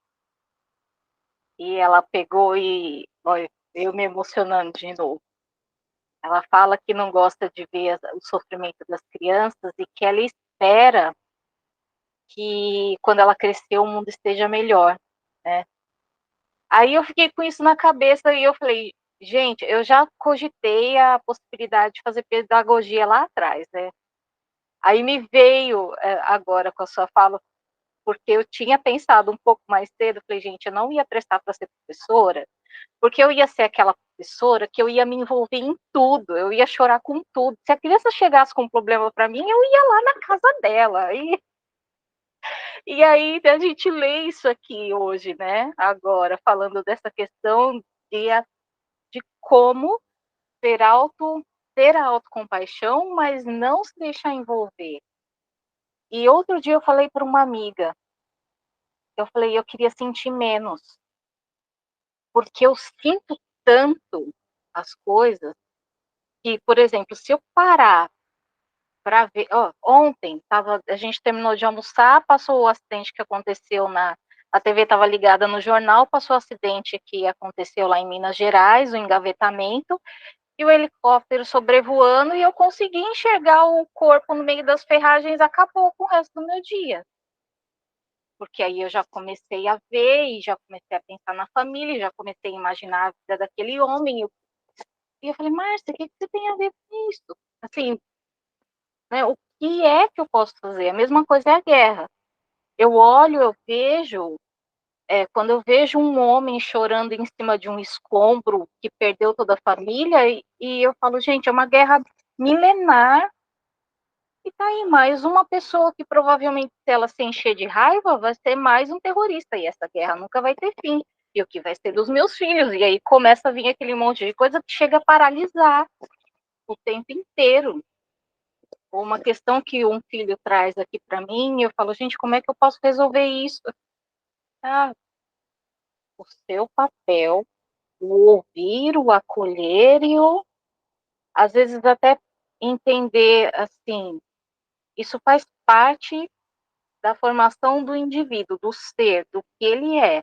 E ela pegou e, olha, eu me emocionando de novo. Ela fala que não gosta de ver o sofrimento das crianças e que ela espera que quando ela crescer o mundo esteja melhor, né? Aí eu fiquei com isso na cabeça e eu falei, gente, eu já cogitei a possibilidade de fazer pedagogia lá atrás, né? Aí me veio agora com a sua fala, porque eu tinha pensado um pouco mais cedo, falei, gente, eu não ia prestar para ser professora, porque eu ia ser aquela professora que eu ia me envolver em tudo, eu ia chorar com tudo. Se a criança chegasse com um problema para mim, eu ia lá na casa dela. E aí a gente lê isso aqui hoje, né? Agora, falando dessa questão de como ter a autocompaixão, mas não se deixar envolver. E outro dia eu falei para uma amiga, eu falei, eu queria sentir menos, porque eu sinto tanto as coisas que, por exemplo, se eu parar para ver, ontem a gente terminou de almoçar, passou o acidente que aconteceu a TV estava ligada no jornal, passou o acidente que aconteceu lá em Minas Gerais, o engavetamento, e o helicóptero sobrevoando, e eu consegui enxergar o corpo no meio das ferragens, acabou com o resto do meu dia. Porque aí eu já comecei a ver, e já comecei a pensar na família, já comecei a imaginar a vida daquele homem, e eu falei, Márcia, o que você tem a ver com isso? Assim, né, o que é que eu posso fazer? A mesma coisa é a guerra. Eu olho, eu vejo, quando eu vejo um homem chorando em cima de um escombro que perdeu toda a família, e eu falo, gente, é uma guerra milenar, e tá aí mais uma pessoa que provavelmente, se ela se encher de raiva, vai ser mais um terrorista, e essa guerra nunca vai ter fim. E o que vai ser dos meus filhos? E aí começa a vir aquele monte de coisa que chega a paralisar o tempo inteiro. Uma questão que um filho traz aqui para mim, eu falo, gente, como é que eu posso resolver isso? Ah, o seu papel, o ouvir, o acolher e às vezes até entender, assim, isso faz parte da formação do indivíduo, do ser, do que ele é.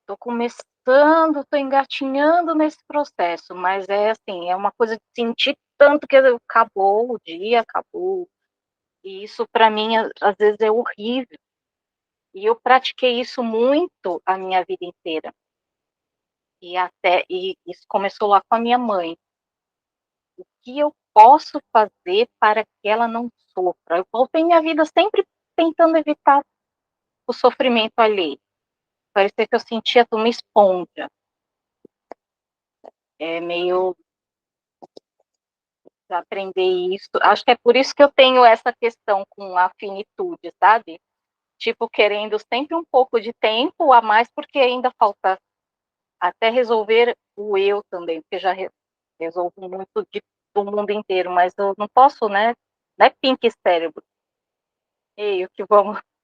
Estou começando, estou engatinhando nesse processo, mas é assim, é uma coisa de sentir tanto que acabou o dia, acabou. E isso para mim às vezes é horrível. E eu pratiquei isso muito a minha vida inteira. E isso começou lá com a minha mãe. O que eu posso fazer para que ela não sofra? Eu voltei minha vida sempre tentando evitar o sofrimento alheio. Parecia que eu sentia uma esponja. É meio aprender isso. Acho que é por isso que eu tenho essa questão com a finitude, sabe? Tipo, querendo sempre um pouco de tempo a mais, porque ainda falta até resolver o eu também, porque já resolvo muito do mundo inteiro, mas eu não posso, né? Não é pink cérebro. Ei, que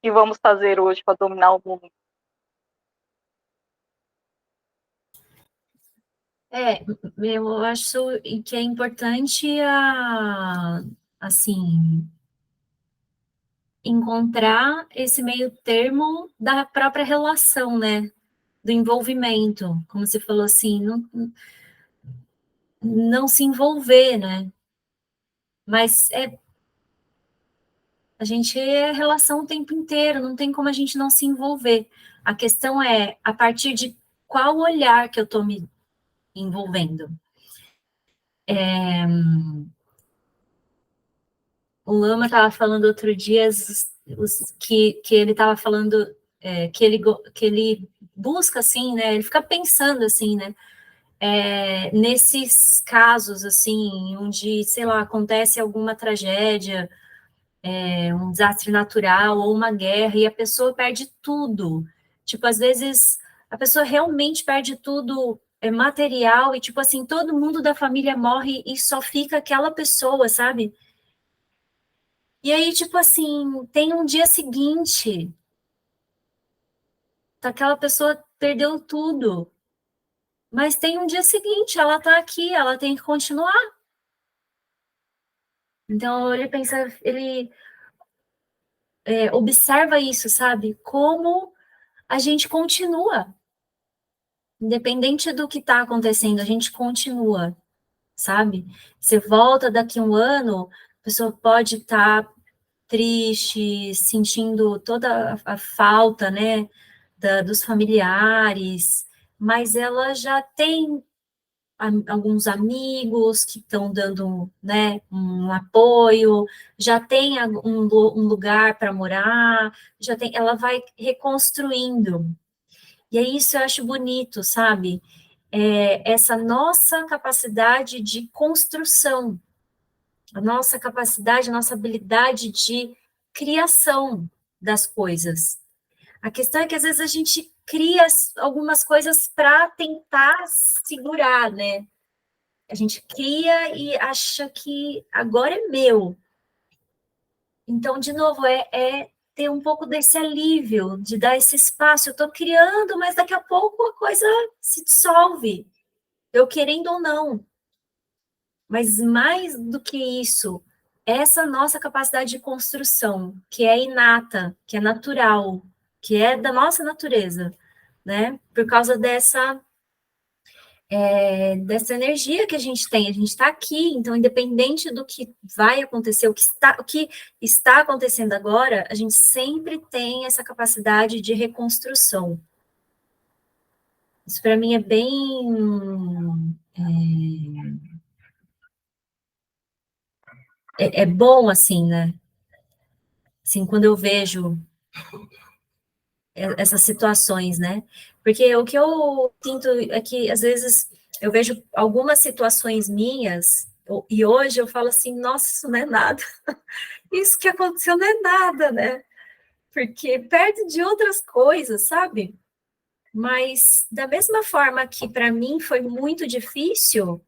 vamos fazer hoje para dominar o mundo? Eu acho que é importante assim, encontrar esse meio termo da própria relação, né? Do envolvimento, como você falou assim, não se envolver, né? Mas a gente é relação o tempo inteiro, não tem como a gente não se envolver. A questão é a partir de qual olhar que eu estou me envolvendo. O Lama estava falando outro dia que ele estava falando que ele busca assim, né? Ele fica pensando assim, né? Nesses casos assim, onde, sei lá, acontece alguma tragédia, um desastre natural ou uma guerra e a pessoa perde tudo. Tipo, às vezes a pessoa realmente perde tudo, material, e tipo assim, todo mundo da família morre e só fica aquela pessoa, sabe? E aí, tipo assim, tem um dia seguinte, aquela pessoa perdeu tudo, mas tem um dia seguinte, ela tá aqui, ela tem que continuar. Então, ele pensa, ele observa isso, sabe? Como a gente continua, independente do que está acontecendo, a gente continua, sabe? Você volta daqui um ano, a pessoa pode estar triste, sentindo toda a falta, né, dos familiares, mas ela já tem alguns amigos que estão dando, né, um apoio, já tem um lugar para morar, ela vai reconstruindo. E é isso eu acho bonito, sabe? Essa nossa capacidade de construção, a nossa capacidade, a nossa habilidade de criação das coisas. A questão é que às vezes a gente cria algumas coisas para tentar segurar, né? A gente cria e acha que agora é meu. Então, de novo, ter um pouco desse alívio, de dar esse espaço. Eu estou criando, mas daqui a pouco a coisa se dissolve, eu querendo ou não. Mas mais do que isso, essa nossa capacidade de construção, que é inata, que é natural, que é da nossa natureza, né? Por causa dessa energia que a gente tem, a gente está aqui, então, independente do que vai acontecer, o que está acontecendo agora, a gente sempre tem essa capacidade de reconstrução. Isso para mim é bem bom, assim, né? Assim, quando eu vejo essas situações, né? Porque o que eu sinto é que, às vezes, eu vejo algumas situações minhas, e hoje eu falo assim, nossa, isso não é nada. Isso que aconteceu não é nada, né? Porque perto de outras coisas, sabe? Mas, da mesma forma que para mim foi muito difícil,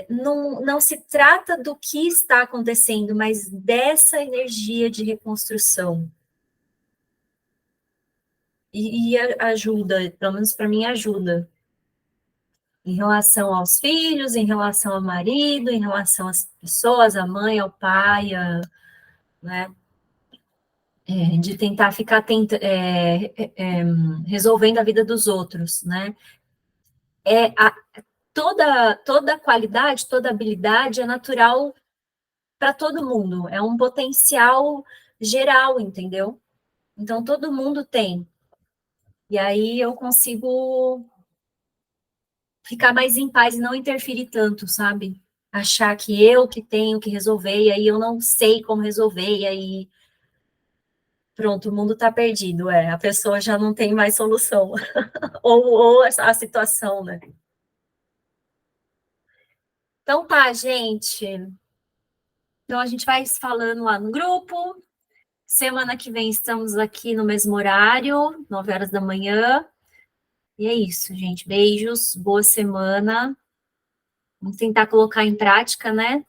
não se trata do que está acontecendo, mas dessa energia de reconstrução. E ajuda, pelo menos para mim ajuda, em relação aos filhos, em relação ao marido, em relação às pessoas, à mãe, ao pai, né? De tentar ficar resolvendo a vida dos outros, né? Toda qualidade, toda habilidade é natural para todo mundo, é um potencial geral, entendeu? Então, todo mundo tem. E aí eu consigo ficar mais em paz e não interferir tanto, sabe? Achar que eu que tenho que resolver, e aí eu não sei como resolver, e aí pronto, o mundo está perdido, a pessoa já não tem mais solução, ou a situação, né? Então tá, gente. Então a gente vai se falando lá no grupo. Semana que vem estamos aqui no mesmo horário, 9 horas da manhã. E é isso, gente. Beijos, boa semana. Vamos tentar colocar em prática, né?